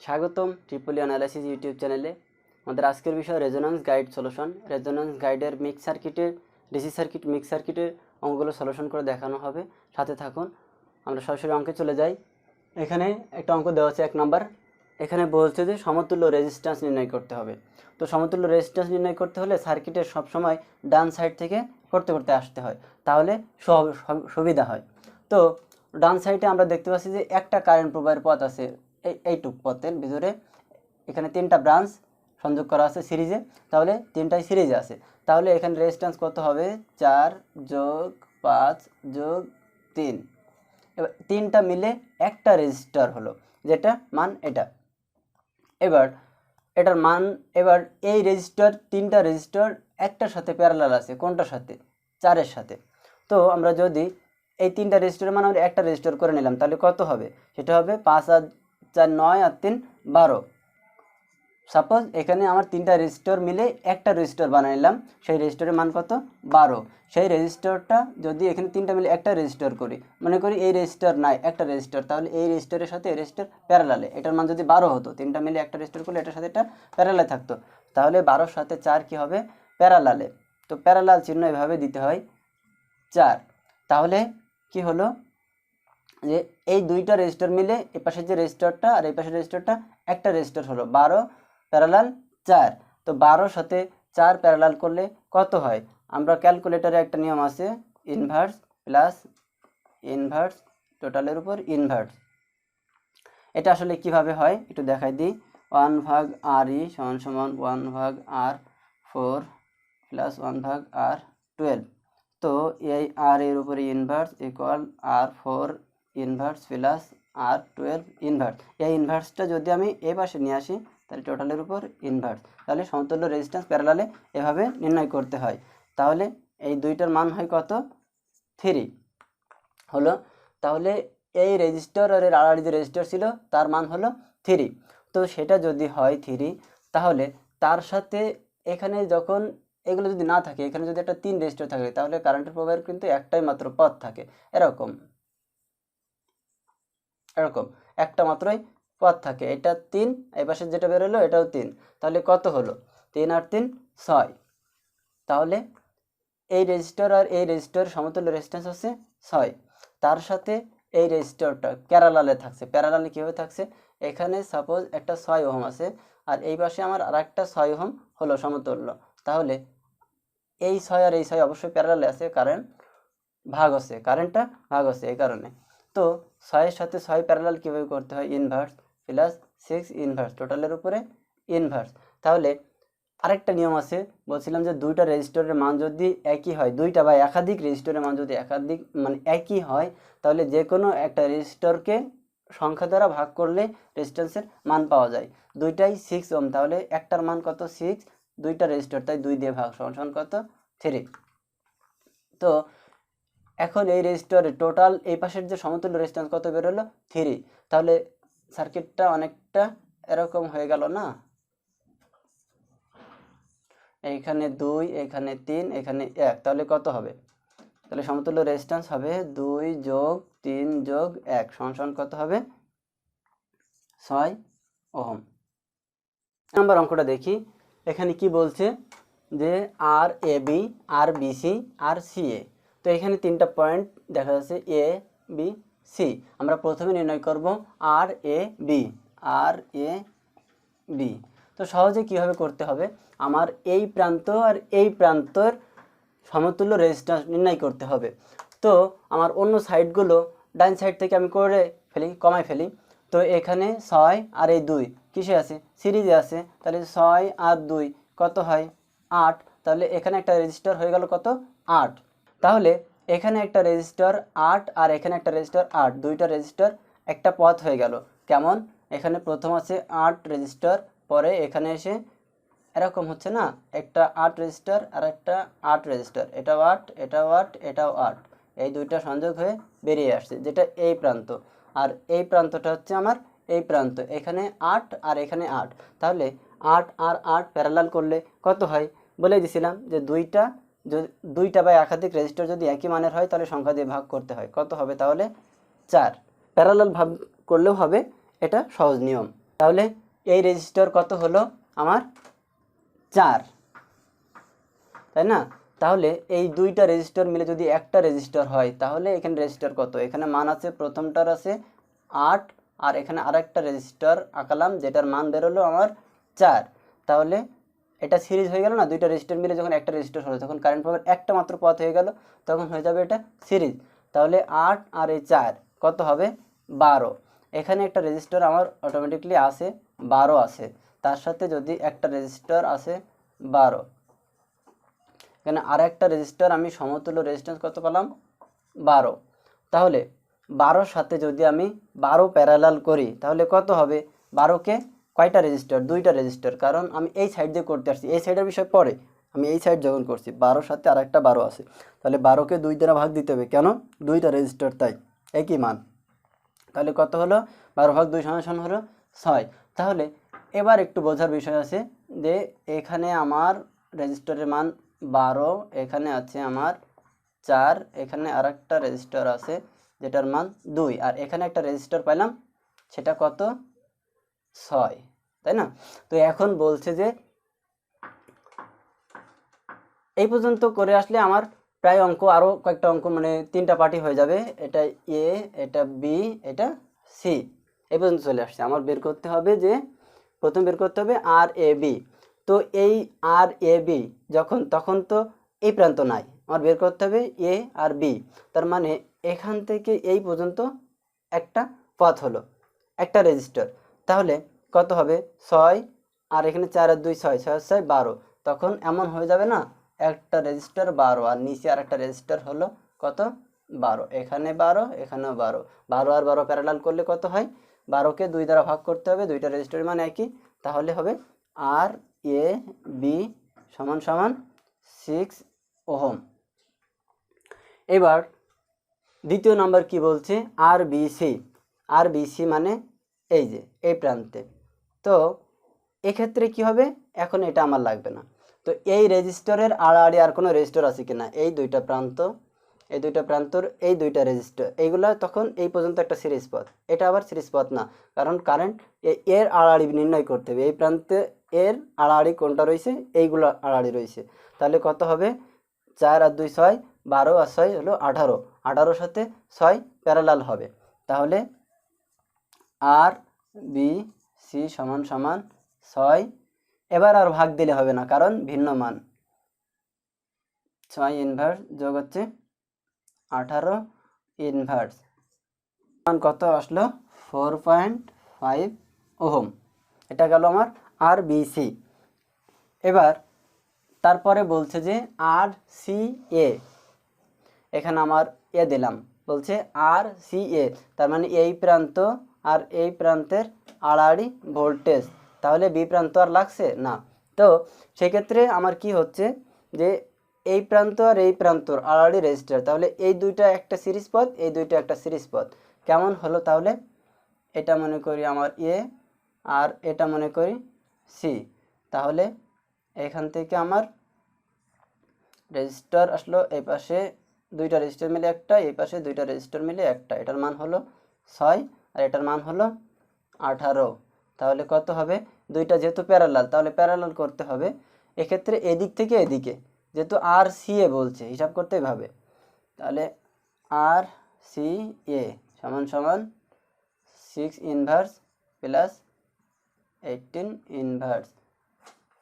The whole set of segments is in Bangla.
স্বাগতম ট্রিপল অ্যানালাইসিস ইউটিউব চ্যানেলে। আমাদের আজকের বিষয় রেজোন্যান্স গাইড সলিউশন। রেজোন্যান্স গাইডের মিক্স সার্কিটের ডিসি সার্কিট মিক্স সার্কিটের অঙ্কগুলো সলিউশন করে দেখানো হবে। সাথে থাকুন। আমরা সরাসরি অঙ্কে চলে যাই। এখানে একটা অঙ্ক দেওয়া আছে 1 নম্বর। এখানে বলছে যে সমতুল্য রেজিস্ট্যান্স নির্ণয় করতে হবে। তো সমতুল্য রেজিস্ট্যান্স নির্ণয় করতে হলে সার্কিটের সবসময় ডান সাইড থেকে করতে আসতে হয়, তাহলে সুবিধা হয়। তো ডান সাইডে আমরা দেখতে পাচ্ছি যে একটা কারেন্ট প্রবাহের পথ আছে, এইটুক পথের ভিতরে এখানে 3টা ব্রাঞ্চ সংযোগ করা আছে সিরিজে, তাহলে 3টাই সিরিজে আছে। তাহলে এখানে রেজিস্ট্যান্স কত হবে? 4 যোগ 5 যোগ 3। এবার 3টা মিলে একটা রেজিস্টার হলো, যেটা মান এটা। এবার এটার মান, এবার এই রেজিস্টার 3টা রেজিস্টার একটার সাথে প্যারালাল আছে। কোনটার সাথে? 4-এর সাথে। তো আমরা যদি এই 3টা রেজিস্টারের মান আমরা একটা রেজিস্টার করে নিলাম, তাহলে কত হবে? সেটা হবে 5 আর 4 9 আর 3 12। সাপোজ এখানে আমার 3টা রেজিস্টার মিলে একটা রেজিস্টার বানাইলাম, সেই রেজিস্টারের মান কত? 12। সেই রেজিস্টারটা যদি এখানে 3টা মিলে একটা রেজিস্টার করি, মনে করি এই রেজিস্টার নাই, একটা রেজিস্টার, তাহলে এই রেজিস্টারের সাথে এই রেজিস্টার প্যারালালে, এটার মান যদি 12 হতো, 3টা মিলে একটা রেজিস্টার করলে এটার সাথে এটা প্যারালালে থাকতো, তাহলে 12-র সাথে 4 কি হবে? প্যারালালে। তো প্যারালাল চিহ্ন এভাবে দিতে হয় 4। তাহলে কি হলো যে এই দুইটা রেজিস্টার মিলে এ পাশের যে রেজিস্টারটা আর এই পাশের রেজিস্টারটা একটা রেজিস্টার হলো 12 প্যারালাল 4। তো 12-র সাথে 4 প্যারালাল করলে কত হয়? আমরা ক্যালকুলেটরে একটা নিয়ম আছে, ইনভার্স প্লাস ইনভার্স টোটালের উপর ইনভার্স। এটা আসলে কিভাবে হয় একটু দেখাই দিই। 1/r(e) = 1/r4 plus 1/r12। তো এই r এর উপরে inverse equal r4 inverse plus r12 inverse. এই ইনভার্সটা যদি আমি এই পাশে নিয়ে আসি, তাহলে টোটালের উপর ইনভার্স। তাহলে সমতুল্য রেজিস্ট্যান্স প্যারালালে এভাবে নির্ণয় করতে হয়। তাহলে এই দুইটার মান হয় কত? 3 হলো। তাহলে এই রেজিস্টার আর এর আড়াআড়ি যে রেজিস্টার ছিল তার মান হলো 3। তো সেটা যদি হয় 3, তাহলে তার সাথে এখানে যখন এগুলো যদি না থাকে, এখানে যদি একটা 3 রেজিস্টার থাকে, তাহলে কারেন্টের প্রবাহের কিন্তু একটাই মাত্র পথ থাকে। এরকম একটা মাত্রই পথ থাকে। এটা 3, এই পাশে যেটা বেরোলো এটাও 3। তাহলে কত হলো? 3 আর 3 6। তাহলে এই রেজিস্টার আর এই রেজিস্টার সমতুল্য রেজিস্ট্যান্স হচ্ছে 6। তার সাথে এই রেজিস্টারটা প্যারালালে থাকছে। প্যারালালে কীভাবে থাকছে? এখানে সাপোজ একটা 6 ওহম আছে, আর এই পাশে আমার আরেকটা 6 ওহম হলো সমতুল্য। তাহলে এই 6 আর এই 6 অবশ্যই প্যারালালে আছে, কারেন্টটা ভাগ হচ্ছে এই কারণে। তো 6-এর সাথে 6 প্যারালাল কীভাবে করতে হয়? ইনভার্স প্লাস 6 ইনভার্স টোটালের উপরে ইনভার্স। তাহলে আরেকটা নিয়ম আছে, বলছিলাম যে দুইটা রেজিস্টারের মান যদি একই হয়, দুইটা বা একাধিক রেজিস্টারের মান যদি একই হয়, তাহলে যে কোনো একটা রেজিস্টারকে সংখ্যা দ্বারা ভাগ করলে রেজিস্ট্যান্সের মান পাওয়া যায়। দুইটাই 6 ওহম, তাহলে একটার মান কত? 6। দুইটা রেজিস্টার, তাই 2 দিয়ে ভাগ সমান কত? 3। তো এখন এই রেজিস্টারের টোটাল এই পাশের যে সমতুল্য রেজিস্ট্যান্স কত বেরোলো? 3। তাহলে সার্কিটটা অনেকটা এরকম হয়ে গেল না? এইখানে 2, এখানে 3, এখানে 1, তাহলে কত হবে? তাহলে সমতুল্য রেজিস্ট্যান্স হবে 2 যোগ 3 যোগ 1 সমান কত হবে? 6 ওহম। নাম্বার অঙ্কটা দেখি। এখানে কি বলছে যে আর A B, R B C, R C এ। তো এখানে 3টা পয়েন্ট দেখা যাচ্ছে, এ বি সি। আমরা প্রথমে নির্ণয় করব আর A B. R A B তো সহজে কিভাবে করতে হবে? আমার এই প্রান্ত আর এই প্রান্তর সমতুল্য রেজিস্ট্যান্স নির্ণয় করতে হবে। তো আমার অন্য সাইডগুলো ডান সাইড থেকে আমি করে ফেলি, কমাই ফেলি। তো এখানে 6 আর এই 2 কিসে আছে? সিরিজে আছে। তাহলে 6 আর 2 কত হয়? 8। তাহলে এখানে একটা রেজিস্টার হয়ে গেল কত? 8। তাহলে এখানে একটা রেজিস্টার 8 আর এখানে একটা রেজিস্টার 8, দুইটা রেজিস্টার একটা পথ হয়ে গেল। কেমন? এখানে প্রথম আছে 8 রেজিস্টার, পরে এখানে এসে এরকম হচ্ছে না, একটা 8 রেজিস্টার আর একটা 8 রেজিস্টার, এটাও 8, এটাও 8, এটাও 8, এই দুইটা সংযোগ হয়ে বেরিয়ে আসছে, যেটা এই প্রান্ত। আর এই প্রান্তটা হচ্ছে আমার এই প্রান্ত। এখানে 8 আর এখানে 8। তাহলে 8 আর 8 প্যারালাল করলে কত হয়? বলে দিছিলাম যে দুইটা বা একাধিক রেজিস্টার যদি একই মানের হয়, তাহলে সংখ্যা দিয়ে ভাগ করতে হয়। কত হবে তাহলে? 4। প্যারালাল ভাগ করলেও হবে, এটা সহজ নিয়ম। তাহলে এই রেজিস্টার কত হলো আমার 4, তাই না? তাহলে এই দুইটা রেজিস্টার মিলে যদি একটা রেজিস্টার হয় তাহলে এখানে রেজিস্টার কত, এখানে মান আছে প্রথমটার আছে 8 আর এখানে আরেকটা রেজিস্টার আঁকালাম যেটার মান বেরোলো আমার 4। তাহলে এটা সিরিজ হয়ে গেল না, দুইটা রেজিস্টার মিলে যখন একটা রেজিস্টার হলো তখন কারেন্ট পাওয়ার একটা মাত্র পথ হয়ে গেল, তখন হয়ে যাবে এটা সিরিজ। তাহলে 8 আর এই 4 কত হবে 12। এখানে একটা রেজিস্টার আমার অটোমেটিকলি আছে 12 আছে, তার সাথে যদি একটা রেজিস্টার আছে 12, এখানে আর একটা রেজিস্টার আমি সমতুল্য রেজিস্ট্যান্স কত পেলাম 12। তাহলে 12 সাথে যদি আমি 12 প্যারালাল করি তাহলে কত হবে, 12কে কয়টা রেজিস্টার, দুইটা রেজিস্টার, কারণ আমি এই সাইড দিয়ে করতে আসছি, এই সাইডের বিষয় পরে, আমি এই সাইড যখন করছি 12 সাথে আর একটা 12 আছে, তাহলে 12কে 2 দ্বারা ভাগ দিতে হবে, কেন দুইটা রেজিস্টার তাই একই মান। তাহলে কত হলো 12 ভাগ 2 সমান হলো 6। তাহলে এবার একটু বোঝার বিষয় আছে যে এখানে আমার রেজিস্টারের মান 12, এখানে আছে আমার 4, এখানে আর একটা রেজিস্টার আছে যেটার মান 2, আর এখানে একটা রেজিস্টার পাইলাম সেটা কত 6, তাই না? তো এখন বলছে যে এই পর্যন্ত করে আসলে আমার প্রায় অঙ্ক আরও কয়েকটা অঙ্ক মানে 3টা পার্টি হয়ে যাবে, এটা এ, এটা বি, এটা সি, এই পর্যন্ত চলে আসছে। আমার বের করতে হবে যে প্রথম বের করতে হবে আর এ বি। তো এই আর এ বি যখন, তখন তো এই প্রান্ত নাই, আমার বের করতে হবে এ আর বি, তার মানে এখান থেকে এই পর্যন্ত একটা পথ হলো একটা রেজিস্টার, তাহলে কত হবে 6 আর এখানে 4 আর 2 6, 6 6 12, তখন এমন হয়ে যাবে না একটা রেজিস্টার 12 আর নিচে আর একটা রেজিস্টার হলো কত 12, এখানে 12 এখানেও 12, 12 আর 12 প্যারালাল করলে কত হয়, 12কে 2 দ্বারা ভাগ করতে হবে, দুইটা রেজিস্টারের মান একই, তাহলে হবে আর এ বি সমান সমান 6 ওহম। এবার দ্বিতীয় নাম্বার কি বলছে, আর বি সি, আর বি সি মানে এই যে এই প্রান্তে, তো এক্ষেত্রে কি হবে, এখন এটা আমার লাগবে না। তো এই রেজিস্টারের আড়াআড়ি আর কোনো রেজিস্টার আছে কিনা, এই দুইটা প্রান্ত, এই দুইটা প্রান্তর এই দুইটা রেজিস্টার, এইগুলা তখন এই পর্যন্ত একটা সিরিজ পথ, এটা আবার সিরিজ পথ না, কারণ কারেন্ট এর আড়াআড়ি নির্ণয় করতে হবে, এই প্রান্তে এর আড়াআড়ি কোনটা রয়েছে, এইগুলো আড়াআড়ি রয়েছে, তাহলে কত হবে 4 আর 2 6, 12 আর 6 হলো 18, 18 সাথে 6 প্যারালাল হবে, তাহলে আর বি সি সমান সমান 6। এবার আর ভাগ দিলে হবে না কারণ ভিন্ন মান, 6 ইনভার্স যোগ হচ্ছে 18 ইনভার্স মান কত আসলো 4.5 ওহম, এটা গেল আমার আর বি সি। এবার তারপরে বলছে যে আর সি এ, এখানে আমার এ দিলাম, বলছে আর সি এ, তার মানে এই প্রান্ত আর এই প্রান্তের আড়াআড়ি ভোল্টেজ, তাহলে বি প্রান্ত আর লাগছে না। তো সেক্ষেত্রে আমার কি হচ্ছে যে এই প্রান্ত আর এই প্রান্তর আড়াআড়ি রেজিস্টার, তাহলে এই দুইটা একটা সিরিজ পথ, এই দুইটা একটা সিরিজ পথ, কেমন হলো তাহলে, এটা মনে করি আমার এ আর এটা মনে করি সি, তাহলে এখান থেকে আমার রেজিস্টার আসলো এই পাশে দুইটা রেজিস্টার মিলে একটা, এই পাশে দুইটা রেজিস্টার মিলে একটা, এটার মান হলো 6 আর এটার মান হলো 18, তাহলে কত হবে, দুইটা যেহেতু প্যারালাল তাহলে প্যারালাল করতে হবে, এক্ষেত্রে এদিক থেকে এদিকে যেহেতু আর সি এ বলছে হিসাব করতে হবে, তাহলে আর সি এ সমান সমান 6 ইনভার্স প্লাস 18 ইনভার্স,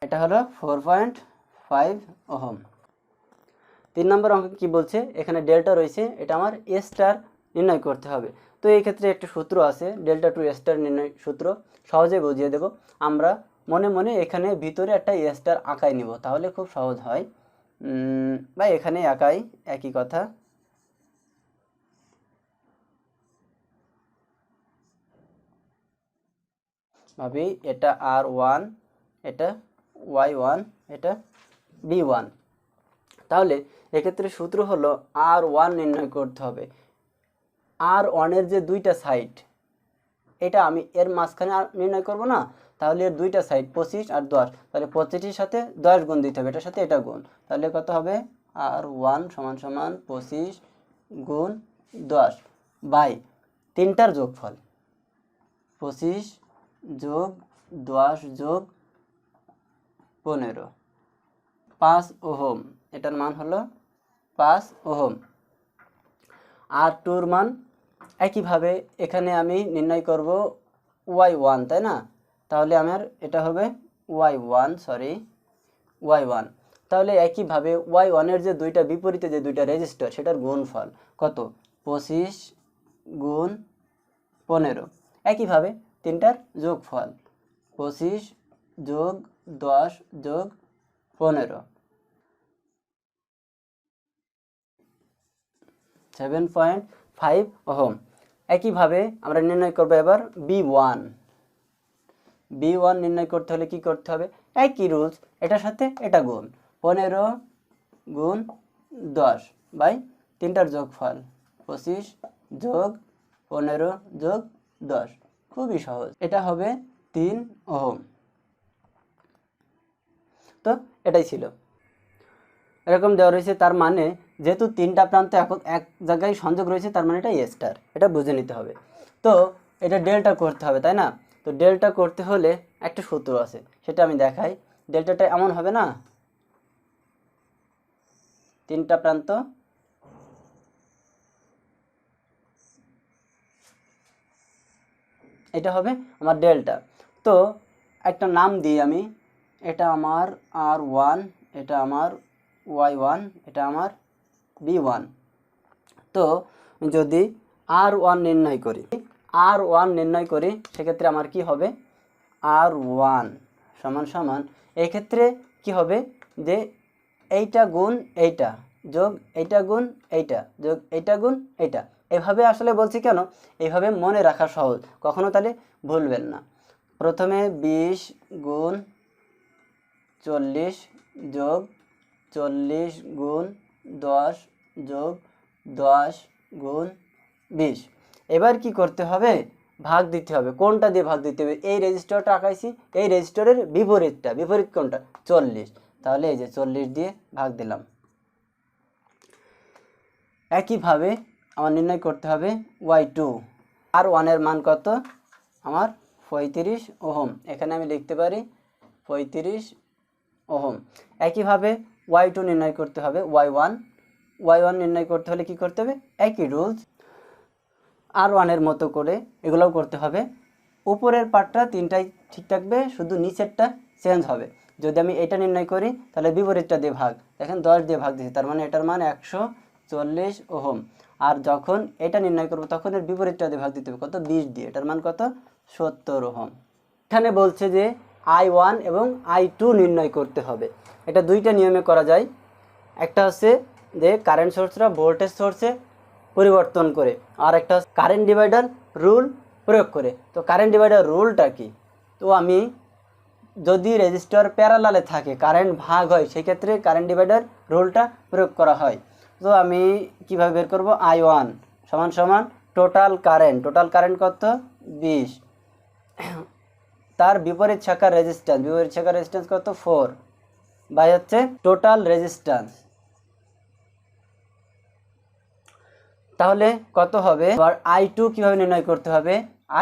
এটা হলো 4.5 ওহম। 3 নম্বর অঙ্ক কি বলছে, এখানে ডেল্টা রয়েছে, এটা আমার এ স্টার নির্ণয় করতে হবে। তো এই ক্ষেত্রে একটা সূত্র আছে ডেল্টা টু এ স্টার নির্ণয় সূত্র, সহজে বুঝিয়ে দেব, আমরা মনে মনে এখানে ভিতরে একটা এ স্টার আঁকাই নিব, তাহলে খুব সহজ হয়, বা এখানে আঁকাই একই কথা, ভাবি এটা R1, এটা Y1, এটা B1, তাহলে এক্ষেত্রে সূত্র হলো R1 নির্ণয় করতে হবে, R1 যে দুইটা সাইড, এটা আমি এর মাঝখানে নির্ণয় করব না, তাহলে এর দুইটা সাইড 25 আর 10, তাহলে 25-এর সাথে 10 গুণ দিতে হবে, এটার সাথে এটা গুণ, তাহলে কত হবে R1 সমান সমান 25 গুণ 10 বাই 3টার যোগফল 25 যোগ 10 যোগ 15, 5 ওহম। এটার মান হলো 5 ওহম। আর টুর মান একইভাবে এখানে আমি নির্ণয় করব y1, তাই না? তাহলে আমার এটা হবে y1, তাহলে একইভাবে y1 এর যে দুইটা বিপরীতে যে দুইটা রেজিস্টার সেটার গুণফল কত? 25 গুণ 15। একইভাবে তিনটার যোগফল 25 যোগ 10 যোগ 15, 7.5 ওহম। একইভাবে আমরা নির্ণয় করব এবার B1 নির্ণয় করতে হলে কি করতে হবে? একই রুলস, এটার সাথে এটা গুণ 15 গুণ 10 বাই তিনটার যোগফল 25 যোগ 15 যোগ 10। খুবই সহজ, এটা হবে 3 ওহম। তো এটাই ছিল, এরকম দেওয়া রয়েছে। তার মানে যেহেতু তিনটা প্রান্ত এক জায়গায় সংযোগ রয়েছে, তার মানে এটা এ স্টার, এটা বুঝে নিতে হবে। তো এটা ডেল্টা করতে হবে, তাই না? তো ডেল্টা করতে হলে একটা সূত্র আছে, সেটা আমি দেখাই। ডেল্টাটা এমন হবে না, তিনটা প্রান্ত এটা হবে আমার ডেল্টা। তো একটা নাম দিই আমি, এটা আমার R1, এটা আমার Y1, এটা আমার B1। তো যদি R1 নির্ণয় করি সেক্ষেত্রে আমার কি হবে? R1 সমান সমান, এক্ষেত্রে কি হবে যে এইটা গুণ এইটা যোগ এইটা গুণ এইটা যোগ এইটা গুণ এইটা। এভাবে আসলে বলছি কেন, এইভাবে মনে রাখা সহজ, কখনো তাহলে ভুলবেন না। প্রথমে 20 গুণ 40 যোগ 40 গুণ 10 যোগ 10 গুণ 20। এবার কি করতে হবে? ভাগ দিতে হবে। কোনটা দিয়ে ভাগ দিতে হবে? এই রেজিস্টারটা আঁকাইছি, এই রেজিস্টারের বিপরীত কোনটা? 40। তাহলে এই যে 40 দিয়ে ভাগ দিলাম। একইভাবে আমার নির্ণয় করতে হবে Y2। R1 এর মান কত? আমার 35 ওহম। এখানে আমি লিখতে পারি 35 ওহম। একইভাবে Y2 নির্ণয় করতে হবে, Y1 নির্ণয় করতে হলে কি করতে হবে? একই রুলস, R1 এর মতো করে এগুলোও করতে হবে। উপরের পার্টটা তিনটাই ঠিক থাকবে, শুধু নিচেরটা চেঞ্জ হবে। যদি আমি এটা নির্ণয় করি তাহলে বিপরীতটা দিয়ে ভাগ, দেখেন 10 দিয়ে ভাগ দিচ্ছি, তার মানে এটার মান 140 ওহম। আর যখন এটা নির্ণয় করব তখন এর বিপরীতটা দিয়ে ভাগ দিতে হবে, কত? 20 দিয়ে, এটার মান কত? 70 ওহম। এখানে বলছে যে I1 এবং I2 নির্ণয় করতে হবে। এটা দুইটা নিয়মে করা যায়। একটা হচ্ছে যে কারেন্ট সোর্সরা ভোল্টেজ সোর্সে পরিবর্তন করে, আর একটা হচ্ছে কারেন্ট ডিভাইডার রুল প্রয়োগ করে। তো কারেন্ট ডিভাইডার রুলটা কি? তো আমি যদি রেজিস্টার প্যারালালে থাকে, কারেন্ট ভাগ হয়, সেক্ষেত্রে কারেন্ট ডিভাইডার রুলটা প্রয়োগ করা হয়। তো আমি কিভাবে বের করব? I1 সমান সমান টোটাল কারেন্ট কত? 20, তার বিপরীত শাখার রেজিস্ট্যান্স কত? 4 বাই হচ্ছে টোটাল রেজিস্ট্যান্স। তাহলে কত হবে? আর I2 কিভাবে নির্ণয় করতে হবে?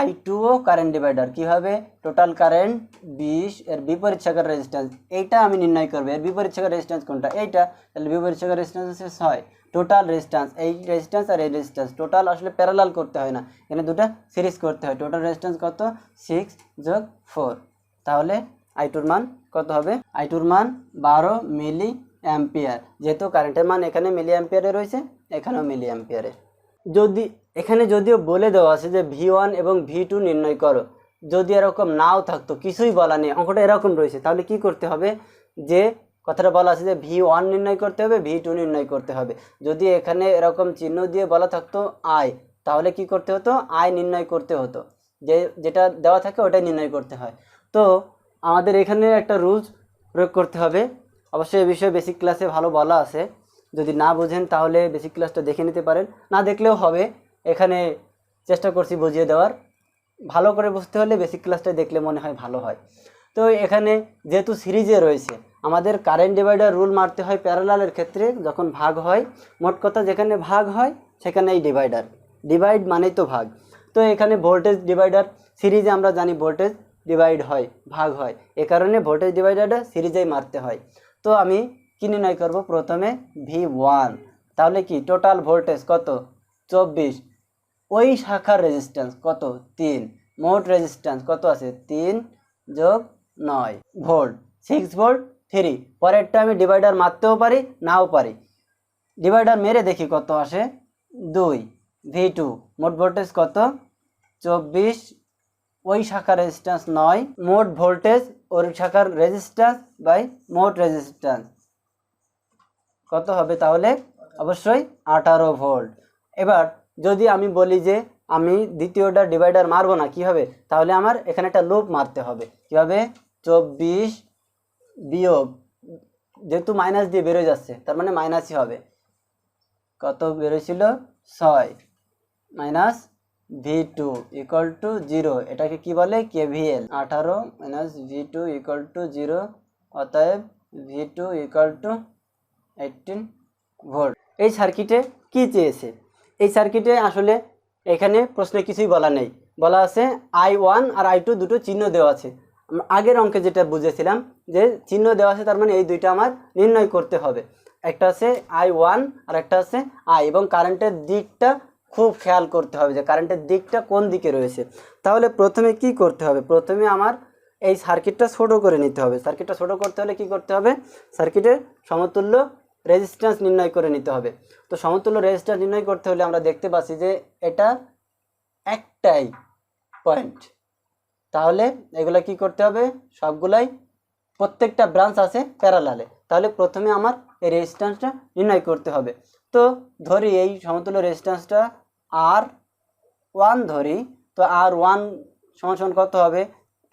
I2 ও কারেন্ট ডিভাইডার, কিভাবে? টোটাল কারেন্ট 20 এর বিপরীত শাখার রেজিস্ট্যান্স, এইটা আমি নির্ণয় করব। এর বিপরীত শাখার রেজিস্ট্যান্স কোনটা? এইটা, তাহলে বিপরীত শাখার রেজিস্ট্যান্স হচ্ছে 6। টোটাল রেজিস্ট্যান্স, এই রেজিস্ট্যান্স আর এই রেজিস্ট্যান্স টোটাল আসলে প্যারালাল করতে হয় না, এখানে দুটো সিরিজ করতে হয়। টোটাল রেজিস্ট্যান্স কত? 6 যোগ 4। তাহলে I2 এর মান কত হবে? I2 এর মান 12 মিলি অ্যাম্পিয়ার। যেহেতু কারেন্টের মান এখানে মিলি অ্যাম্পিয়ারে রয়েছে, এখানেও মিলি অ্যাম্পিয়ারে। যদি এখানে যদিও বলে দেওয়া আছে যে V1 এবং V2 নির্ণয় করো, যদি এরকম নাও থাকতো, কিছুই বলা নেই, অঙ্কটা এরকম রয়েছে, তাহলে কি করতে হবে? যে কথাটা বলা আছে যে V1 নির্ণয় করতে হবে, V2 নির্ণয় করতে হবে। যদি এখানে এরকম চিহ্ন দিয়ে বলা থাকতো I, তাহলে কি করতে হতো? I নির্ণয় করতে হতো, যেটা দেওয়া থাকে ওটাই নির্ণয় করতে হয়। তো আমাদের এখানে একটা রুলস প্রয়োগ করতে হবে। অবশ্যই এই বিষয়ে বেসিক ক্লাসে ভালো বলা আছে, যদি না বুঝেন তাহলে বেসিক ক্লাসটা দেখে নিতে পারেন, না দেখলেও হবে। এখানে চেষ্টা করছি বুঝিয়ে দেওয়ার। ভালো করে বুঝতে হলে বেসিক ক্লাসটা দেখলে মনে হয় ভালো হয়। তো এখানে যেহেতু সিরিজে রয়েছে, আমাদের কারেন্ট ডিভাইডার রুল মারতে হয় প্যারালালের ক্ষেত্রে, যখন ভাগ হয়। মোট কথা যেখানে ভাগ হয় সেখানে এই ডিভাইড মানেই তো ভাগ। তো এখানে ভোল্টেজ ডিভাইডার, সিরিজে আমরা জানি ভোল্টেজ ডিভাইড হয়, ভাগ হয়। এ কারণে ভোল্টেজ ডিভাইডারটা সিরিজেই মারতে হয়। তো আমি কি নির্ণয় করব, প্রথমে V1, তাহলে কি টোটাল ভোল্টেজ কত 24, ওই শাখার রেজিস্ট্যান্স কত 3, মোট রেজিস্ট্যান্স কত আছে 3 যোগ 9 ভোল্ট, 6 ভোল্ট 3। পরেরটা আমি ডিভাইডার মারতেও পারি নাও পারি, ডিভাইডার মেরে দেখি কত আসে 2। V2 মোট ভোল্টেজ কত 24, ওই শাখার রেজিস্ট্যান্স 9, মোট ভোল্টেজ ওই শাখার রেজিস্ট্যান্স বাই মোট রেজিস্ট্যান্স কত হবে, তাহলে অবশ্যই 18 ভোল্ট। এবার যদি আমি বলি যে আমি দ্বিতীয়টা ডিভাইডার মারবো না, কি হবে, তাহলে আমার এখানে একটা লুপ মারতে হবে। কিভাবে, 24 বিয়োগ, যেহেতু মাইনাস দিয়ে বেরোয় যাচ্ছে তার মানে মাইনাসই হবে, কত বেরোছিল 6 মাইনাস V2 ইকুয়াল টু 0, এটাকে কি বলে KVL। 18 minus V2 equal to 0, অতএব V2 ইকুয়াল টু 18 ভোল্ট। এই সার্কিটে কি চেয়েছে, এই সার্কিটে আসলে এখানে প্রশ্নে কিছুই বলা নেই, বলা আছে I1 আর I2 দুটো চিহ্ন দেওয়া আছে। আগের অঙ্কে যেটা বুঝেছিলাম যে চিহ্ন দেওয়া আছে, তার মানে এই দুইটা আমার নির্ণয় করতে হবে। একটা আছে I1 আর একটা আছে I, এবং কারেন্টের দিকটা খুব খেয়াল করতে হবে যে কারেন্টের দিকটা কোন দিকে রয়েছে। তাহলে প্রথমে কি করতে হবে, প্রথমে আমার এই সার্কিটটা ছোট করে নিতে হবে। সার্কিটটা ছোট করতে হলে কি করতে হবে, সার্কিটের সমতুল্য রেজিস্ট্যান্স নির্ণয় করে নিতে হবে। তো সমতুল্য রেজিস্ট্যান্স নির্ণয় করতে হলে আমরা দেখতে পাচ্ছি যে এটা একটাই পয়েন্ট, তাহলে এগুলা কি করতে হবে, সবগুলাই প্রত্যেকটা ব্রাঞ্চ আছে প্যারালালে। তাহলে প্রথমে আমার এই রেজিস্ট্যান্সটা নির্ণয় করতে হবে। তো ধরি এই সমতুল্য রেজিস্ট্যান্সটা R1 ধরি, তো R1 সমান কত হবে,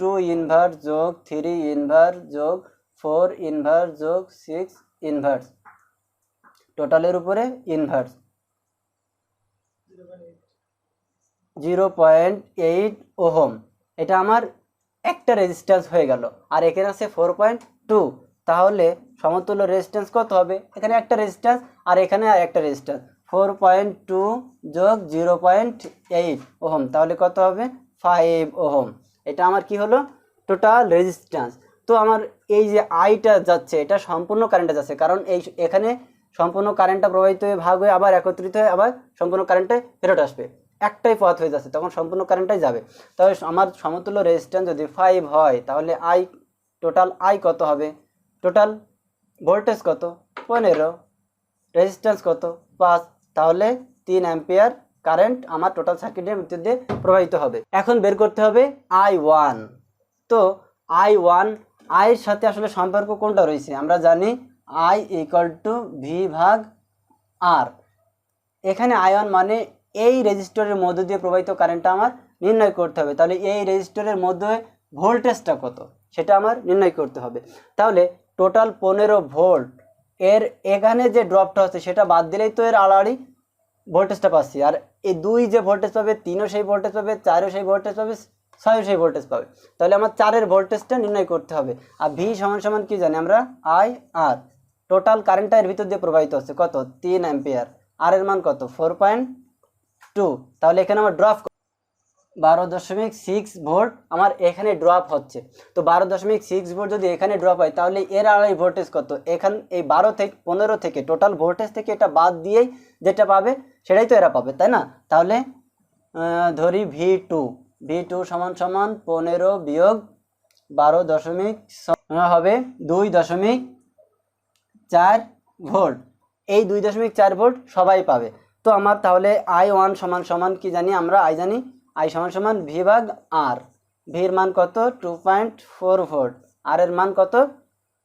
2 ইনভার্স যোগ 3 ইনভার্স যোগ 4 ইনভার্স যোগ 6 ইনভার্স, টোটালের উপরে ইনভার্স 0.8 ওহম। এটা আমার একটা রেজিস্ট্যান্স হয়ে গেল, আর এখানে আছে 4.2, তাহলে সমতুল্য রেজিস্ট্যান্স কত হবে, এখানে একটা রেজিস্ট্যান্স আর এখানে আর একটা রেজিস্ট্যান্স, 4.2 যোগ 0.8 ওহম, তাহলে কত হবে 5 ওহম। এটা আমার কি হলো, টোটাল রেজিস্ট্যান্স। তো আমার এই যে আইটা যাচ্ছে, এটা সম্পূর্ণ কারেন্টে যাচ্ছে, কারণ এই এখানে সম্পূর্ণ কারেন্টটা প্রবাহিত হয়ে ভাগ হয়ে আবার একত্রিত হয়ে আবার সম্পূর্ণ কারেন্টে ফেরত আসবে, একটাই পথ হয়ে যাচ্ছে, তখন সম্পূর্ণ কারেন্টটাই যাবে। তবে আমার সমতুল্য রেজিস্ট্যান্স যদি 5 হয়, তাহলে আই টোটাল আই কত হবে, টোটাল ভোল্টেজ কত 15, রেজিস্ট্যান্স কত 5, তাহলে 3 অ্যাম্পিয়ার কারেন্ট আমার টোটাল সার্কিটের ভিতর দিয়ে প্রবাহিত হবে। এখন বের করতে হবে I1। তো I1 এর সাথে আসলে সম্পর্ক কোনটা রয়েছে, আমরা জানি I ইকুয়াল টু V ভাগ R। এখানে I1 মানে এই রেজিস্টরের মধ্য দিয়ে প্রবাহিত কারেন্টটা আমার নির্ণয় করতে হবে। তাহলে এই রেজিস্টরের মধ্যে ভোল্টেজটা কত সেটা আমার নির্ণয় করতে হবে। তাহলে টোটাল 15 ভোল্ট, এর এখানে যে ড্রপটা হচ্ছে সেটা বাদ দিলেই তো এর আড়াআড়ি ভোল্টেজটা পাচ্ছি। আর এই 2 যে ভোল্টেজ পাবে, 3ও সেই ভোল্টেজ পাবে, 4ও সেই ভোল্টেজ পাবে, 6ও সেই ভোল্টেজ পাবে। তাহলে আমার 4-এর ভোল্টেজটা নির্ণয় করতে হবে। আর V সমান কি জানি আমরা, IR। টোটাল কারেন্টটা এর ভিতর দিয়ে প্রবাহিত হচ্ছে কত 3 অ্যাম্পিয়ার, আর এর মান কত 4.2। তাহলে এখানে আমার ড্রপ 12.6 ভোল্ট আমার এখানে ড্রপ হচ্ছে। তো 12.6 ভোল্ট যদি এখানে ড্রপ হয়, তাহলে এর আড়াই ভোল্টেজ কত, এখানে এই 15 থেকে টোটাল ভোল্টেজ থেকে এটা বাদ দিয়েই যেটা পাবে সেটাই তো এরা পাবে, তাই না? তাহলে ধরি V2 সমান 15 বিয়োগ 12.6 হবে 2.4 ভোল্ট। এই 2.4 ভোল্ট সবাই পাবে। তো আমার তাহলে I1 সমান কি জানি আমরা, I জানি I সমান V ভাগ R। ভির মান কত 2.4 ভোল্ট, আর এর মান কত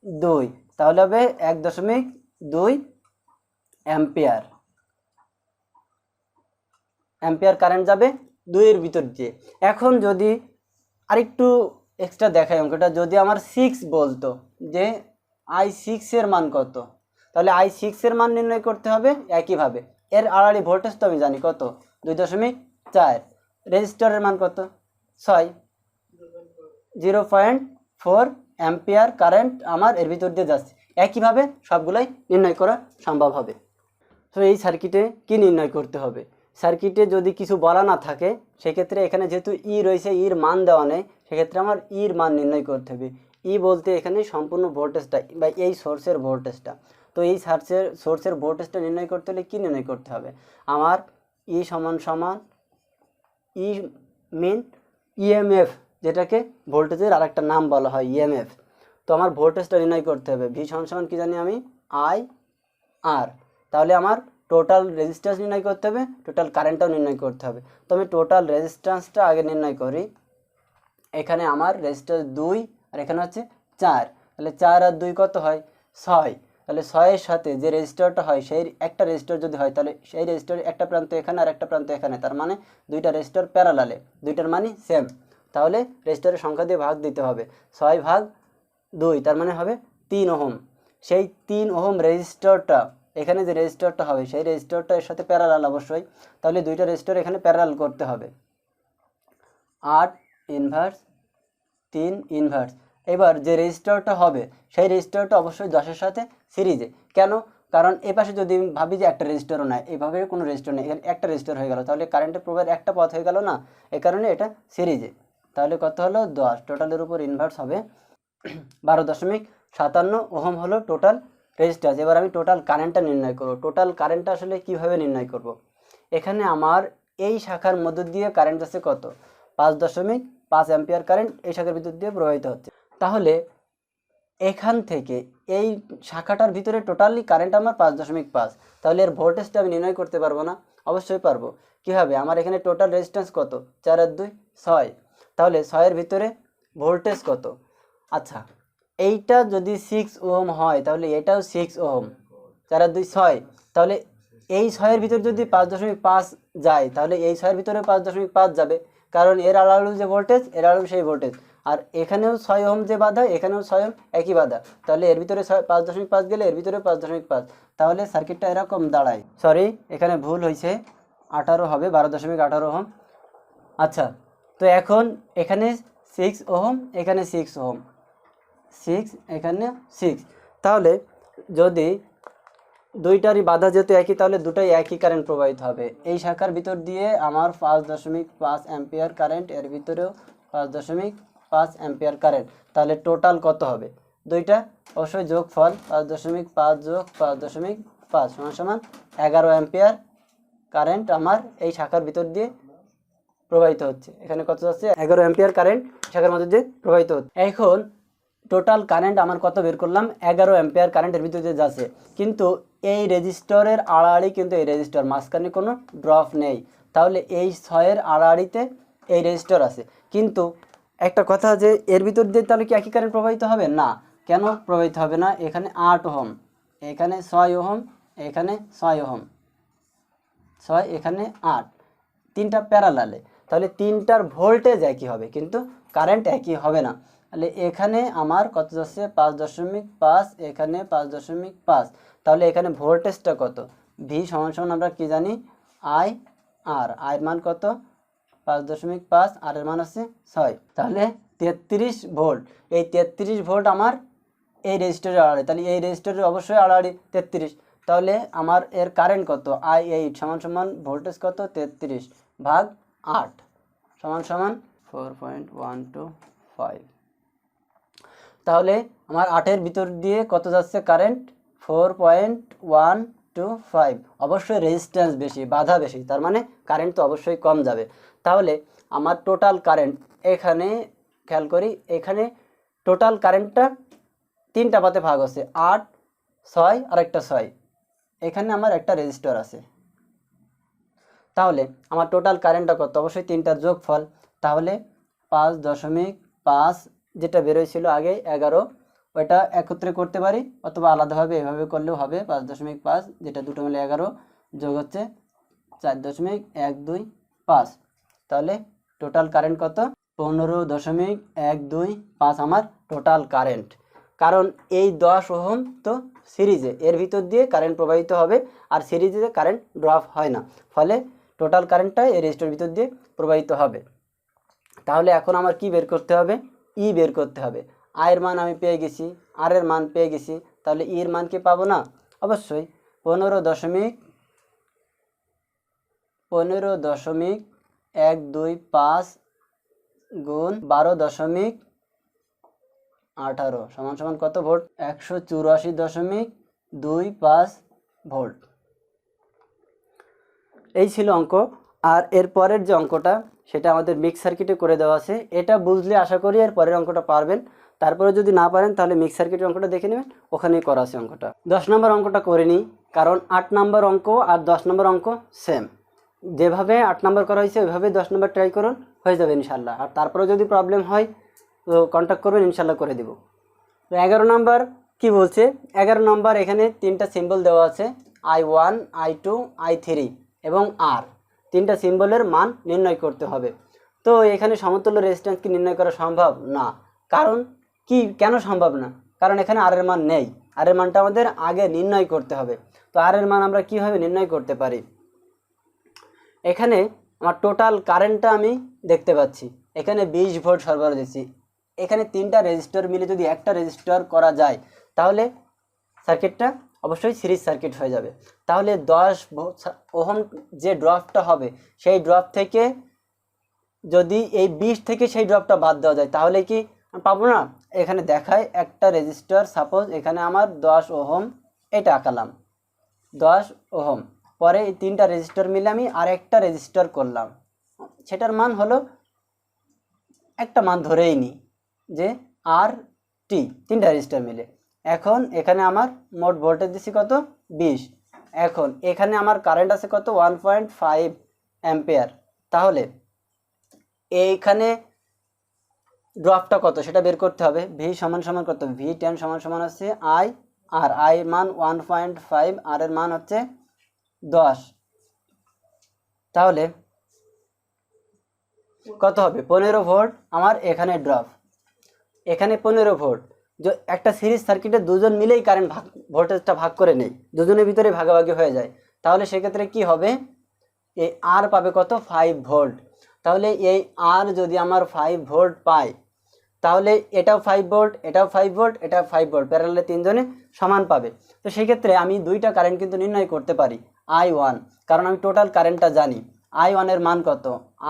2, তাহলে হবে 1.2 অ্যাম্পিয়ার। অ্যাম্পিয়ার কারেন্ট যাবে 2 এর ভিতর দিয়ে। এখন যদি আরেকটু এক্সট্রা দেখাই অঙ্কটা, যদি আমার 6 বলতো যে I6 এর মান কত, তাহলে I6 এর মান নির্ণয় করতে হবে একইভাবে। এর আড়াআড়ি ভোল্টেজ তো আমি জানি কত 2.4, রেজিস্টরের মান কত 6, 0.4 অ্যাম্পিয়ার কারেন্ট আমার এর ভিতর দিয়ে যাচ্ছে। একইভাবে সবগুলাই নির্ণয় করা সম্ভব হবে। তো এই সার্কিটে কি নির্ণয় করতে হবে, সার্কিটে যদি কিছু বলা না থাকে সেক্ষেত্রে এখানে যেহেতু ই রয়েছে, ইর মান দেওয়া নেই, সেক্ষেত্রে আমার ইর মান নির্ণয় করতে হবে। ই বলতে এখানে সম্পূর্ণ ভোল্টেজটা বা এই সোর্সের ভোল্টেজটা। তো এই সোর্সের ভোল্টেজটা নির্ণয় করতে হলে কী নির্ণয় করতে হবে, আমার ই সমান সমান ই মিন ইএমএফ, যেটাকে ভোল্টেজের আরেকটা নাম বলা হয় ইএমএফ। তো আমার ভোল্টেজটা নির্ণয় করতে হবে। ভি সমান সমান কী জানি আমি, আই আর। তাহলে আমার টোটাল রেজিস্ট্যান্স নির্ণয় করতে হবে, টোটাল কারেন্টটাও নির্ণয় করতে হবে। তো আমি টোটাল রেজিস্ট্যান্সটা আগে নির্ণয় করি। এখানে আমার রেজিস্ট্যান্স 2 আর এখানে হচ্ছে 4, তাহলে 4 আর 2 কত হয়, 6। তাহলে 6-এর সাথে যে রেজিস্টারটা হয় সেই একটা রেজিস্টার যদি হয় তাহলে সেই রেজিস্টারের একটা প্রান্ত এখানে আর একটা প্রান্ত এখানে, তার মানে দুইটা রেজিস্টার প্যারালালে, দুইটার মানই সেম। তাহলে রেজিস্টারের সংখ্যা দিয়ে ভাগ দিতে হবে, 6/2, তার মানে হবে 3 ওহম। সেই 3 ওহম রেজিস্টারটা এখানে যে রেজিস্টারটা হবে সেই রেজিস্টারটা এর সাথে প্যারালাল অবশ্যই, তাহলে দুইটা রেজিস্টার এখানে প্যারালাল করতে হবে। 8 ইনভার্স 3 ইনভার্স। এবার যে রেজিস্টারটা হবে সেই রেজিস্টারটা অবশ্যই 10-এর সাথে সিরিজে। কেন, কারণ এ পাশে যদি আমি ভাবি যে একটা রেজিস্টারও নাই, এভাবে কোনো রেজিস্টার নেই, এখানে একটা রেজিস্টার হয়ে গেল, তাহলে কারেন্টের প্রবাহের একটা পথ হয়ে গেল না, এ কারণে এটা সিরিজে। তাহলে কত হলো 10, টোটালের উপর ইনভার্স হবে 12.57 ওহম হলো টোটাল রেজিস্ট্যান্স। এবার আমি টোটাল কারেন্টটা নির্ণয় করব। টোটাল কারেন্টটা আসলে কিভাবে নির্ণয় করব, এখানে আমার এই শাখার মধ্য দিয়ে কারেন্ট যাচ্ছে কত, 5.5 অ্যাম্পিয়ার কারেন্ট এই শাখার ভিতর দিয়ে প্রবাহিত হচ্ছে। তাহলে এখান থেকে এই শাখাটার ভিতরে টোটালি কারেন্ট আমার 5.5, তাহলে এর ভোল্টেজটা আমি নির্ণয় করতে পারবো না, অবশ্যই পারবো। কীভাবে, আমার এখানে টোটাল রেজিস্ট্যান্স কত, 4 আর 2 6, তাহলে 6-এর ভিতরে ভোল্টেজ কত, আচ্ছা এইটা যদি 6 ওহম হয় তাহলে এটাও 6 ওহম, 4 আর 2 6, তাহলে এই 6-এর ভিতরে যদি 5.5 যায় তাহলে এই 6-এর ভিতরে 5.5 যাবে, কারণ এর আড়াআড়ি যে ভোল্টেজ এর আড়াআড়ি সেই ভোল্টেজ, আর এখানেও 6 ওহম যে বাধা এখানেও 6 ওহম একই বাধা, তাহলে এর ভিতরে 5.5 গেলে এর ভিতরে 5.5, তাহলে সার্কিটটা এরকম দাঁড়ায়। সরি, এখানে ভুল হয়েছে, 18 হবে, 12.18 ওহম। আচ্ছা, তো এখন এখানে 6 ওহম এখানে 6 ওহম, 6 এখানে 6, তাহলে যদি দুইটারই বাধা যেহেতু একই তাহলে দুটাই একই কারেন্ট প্রবাহিত হবে। এই শাখার ভিতর দিয়ে আমার 5.5 অ্যাম্পিয়ার কারেন্ট, এর ভিতরেও 5.5 অ্যাম্পিয়ার কারেন্ট, তাহলে টোটাল কত হবে, দুইটা অবশ্যই যোগফল 5.5 যোগ 5.5 সমান 11 অ্যাম্পিয়ার কারেন্ট আমার এই শাখার ভিতর দিয়ে প্রবাহিত হচ্ছে। এখানে কত যাচ্ছে, 11 অ্যাম্পিয়ার কারেন্ট শাখার মধ্যে দিয়ে প্রবাহিত হচ্ছে। এখন টোটাল কারেন্ট আমার কত বের করলাম, 11 অ্যাম্পিয়ার কারেন্টের ভিতরে দিয়ে যাচ্ছে, কিন্তু এই রেজিস্টরের আড়াআড়ি কিন্তু এই রেজিস্টর, মাঝখানে কোনো ড্রপ নেই, তাহলে এই 6-এর আড়াআড়িতে এই রেজিস্টর আছে। কিন্তু একটা কথা যে এর ভিতর দিয়ে তাহলে কি একই কারেন্ট প্রবাহিত হবে না, কেন প্রবাহিত হবে না, এখানে 8 ওহম এখানে 6 ওহম এখানে 6 ওহম 6 এখানে 8, তিনটা প্যারালালে, তাহলে তিনটার ভোল্টেজ একই হবে কিন্তু কারেন্ট একই হবে না। তাহলে এখানে আমার কত যাচ্ছে 5.5, এখানে 5.5, তাহলে এখানে ভোল্টেজটা কত, ভি সমান সমান আমরা কি জানি আই আর, আয়ের মান কত 5.5 আর এর মান হচ্ছে 6, তাহলে 33 ভোল্ট। এই 33 ভোল্ট আমার এই রেজিস্টারের আড়াআড়ি, তাহলে এই রেজিস্টারের অবশ্যই আড়াআড়ি 33, তাহলে আমার এর কারেন্ট কত, I8 সমান সমান ভোল্টেজ কত 33/8 সমান সমান 4.125, তাহলে আমার 8-এর ভিতর দিয়ে কত যাচ্ছে কারেন্ট 4.125, অবশ্যই রেজিস্ট্যান্স বেশি, বাধা বেশি, তার মানে কারেন্ট তো অবশ্যই কম যাবে। তাহলে আমার টোটাল কারেন্ট এখানে খেয়াল করি, এখানে টোটাল কারেন্টটা তিনটা পাতে ভাগ হচ্ছে, 8 6 আর একটা 6, এখানে আমার একটা রেজিস্টর আছে, তাহলে আমার টোটাল কারেন্টটা কত, অবশ্যই তিনটার যোগফল, তাহলে 5.5 যেটা বেরোয়ছিল আগে 11, ওইটা একত্রে করতে পারি অথবা আলাদাভাবে এভাবে করলেও হবে, 5.5 যেটা দুটো মিলে 11 যোগ হচ্ছে 4.125, তাহলে টোটাল কারেন্ট কত 15.125 আমার টোটাল কারেন্ট। কারণ এই 10 ওহম তো সিরিজে, এর ভিতর দিয়ে কারেন্ট প্রবাহিত হবে, আর সিরিজে কারেন্ট ড্রপ হয় না, ফলে টোটাল কারেন্টটা এই রেজিস্টারের ভিতর দিয়ে প্রবাহিত হবে। তাহলে এখন আমার কি বের করতে হবে, ই বের করতে হবে। আয়ের মান আমি পেয়ে গেছি, আর এর মান পেয়ে গেছি, তাহলে ইর মান কি পাবো না, অবশ্যই 15.125 গুণ 12.18 সমান সমান কত ভোল্ট? 184.25 ভোল্ট। এই ছিল অঙ্ক। আর এর পরের যে অঙ্কটা সেটা আমাদের মিক্স সার্কিটে করে দেওয়া আছে। এটা বুঝলে আশা করি এর পরের অঙ্কটা পারবেন। তারপরে যদি না পারেন তাহলে মিক্স সার্কিটের অঙ্কটা দেখে নেবেন, ওখানেই করা আছে অঙ্কটা। 10 নম্বর অঙ্কটা করে নিই, কারণ 8 নম্বর অঙ্ক আর 10 নম্বর অঙ্ক সেম। যেভাবে 8 নম্বর করা হয়েছে ওইভাবে 10 নম্বর ট্রাই করুন, হয়ে যাবে ইনশাল্লাহ। আর তারপরে যদি প্রবলেম হয় তো কন্ট্যাক্ট করবেন, ইনশাল্লাহ করে দেব। তো 11 নম্বর কি বলছে? 11 নম্বর এখানে 3টা সিম্বল দেওয়া আছে, I1, I2, I3 এবং R। 3টা সিম্বলের মান নির্ণয় করতে হবে। তো এখানে সমতুল্য রেজিস্ট্যান্স কি নির্ণয় করা সম্ভব না? কারণ কি, কেন সম্ভব না? কারণ এখানে আর এর মান নেই। আর এর মানটা আমাদের আগে নির্ণয় করতে হবে। তো আর এর মান আমরা কিভাবে নির্ণয় করতে পারি? এখানে আমার টোটাল কারেন্টটা আমি দেখতে পাচ্ছি, এখানে 20 ভোল্ট সরবরাহ দিচ্ছি। এখানে 3টা রেজিস্টর মিলে যদি একটা রেজিস্টর করা যায় তাহলে সার্কিটটা অবশ্যই সিরিজ সার্কিট হয়ে যাবে। তাহলে 10 ওহম যে ড্রপটা হবে সেই ড্রপ থেকে যদি এই 20 থেকে সেই ড্রপটা বাদ দেওয়া যায় তাহলে কি পাবো না? এখানে দেখায় একটা রেজিস্টর, সাপোজ এখানে আমার 10 ওহম, এটা আঁকালাম 10 ওহম। পরে এই 3টা রেজিস্টর মিলে আমি আরেকটা রেজিস্টর করলাম, সেটার মান হলো একটা মান ধরেই নিই যে RT, 3টা রেজিস্টর মিলে। এখন এখানে আমার মোট ভোল্টেজ দিচ্ছি কত? 20। এখন এখানে আমার কারেন্ট আছে কত? 1.5 অ্যাম্পিয়ার। তাহলে এইখানে ড্রপটা কত সেটা বের করতে হবে। V সমান সমান কত? V10 সমান সমান হচ্ছে I, আর I এর মান 1.5, আর এর মান হচ্ছে 10। তাহলে কত হবে? 15 ভোল্ট আমার এখানে ড্রপ, এখানে 15 ভোল্ট। যে একটা সিরিজ সার্কিটে দুজন মিলেই কারেন্ট ভোল্টেজটা ভাগ করে নেই, দুজনের ভিতরে ভাগাভাগি হয়ে যায়। তাহলে সেক্ষেত্রে কি হবে? এই আর পাবে কত? 5 ভোল্ট। তাহলে এই আর যদি আমার 5 ভোল্ট পায় তাহলে এটাও 5 ভোল্ট, এটাও 5 ভোল্ট, এটাও 5 ভোল্ট, প্যারালালে তিনজনে সমান পাবে। তো সেই ক্ষেত্রে আমি দুইটা কারেন্ট কিন্তু নির্ণয় করতে পারি। I1, কারণ আমি টোটাল কারেন্টটা জানি। I1 এর মান কত?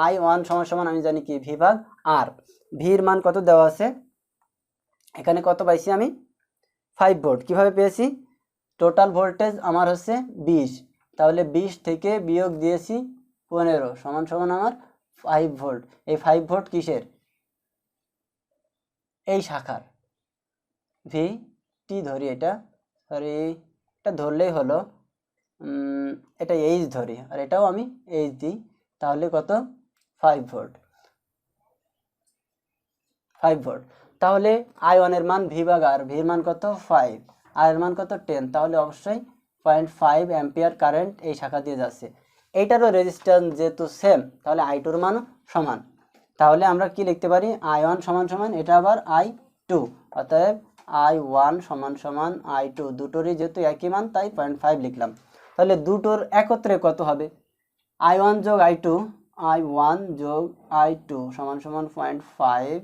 I1 সমান সমান আমি জানি কি? V ভাগ R। V এর মান কত দেওয়া আছে? এখানে কত পাইছি আমি? 5 ভোল্ট। কিভাবে পেয়েছি? টোটাল ভোল্টেজ আমার হচ্ছে 20, তাহলে 20 থেকে বিয়োগ দিয়েছি 15 সমান সমান আমার 5 ভোল্ট। এই 5 ভোল্ট কিসের? এই শাখার। VT ধরি, এটা সরি এটা ধরলেই হলো, এটা H ধরি আর এটাও আমি H দিই, তাহলে কত? 5 ভোল্ট। 5 ভোল্ট। তাহলে I1 এর মান V ভাগ R, V এর মান কত? 5, আর এর মান কত? 10। তাহলে অবশ্যই 0.5 অ্যাম্পিয়ার কারেন্ট এই শাখা দিয়ে যাচ্ছে। এইটারও রেজিস্ট্যান্স যেহেতু সেম, তাহলে I2 এর মানও সমান। তাহলে আমরা কি লিখতে পারি? I1 সমান সমান, এটা আবার I2, অতএব I1 সমান সমান I2, দুটোরই যেহেতু একই মান তাই 0.5 লিখলাম। তাহলে দুটোর একত্রে কত হবে? I1 যোগ I2, I1 যোগ I2 সমান সমান 0.5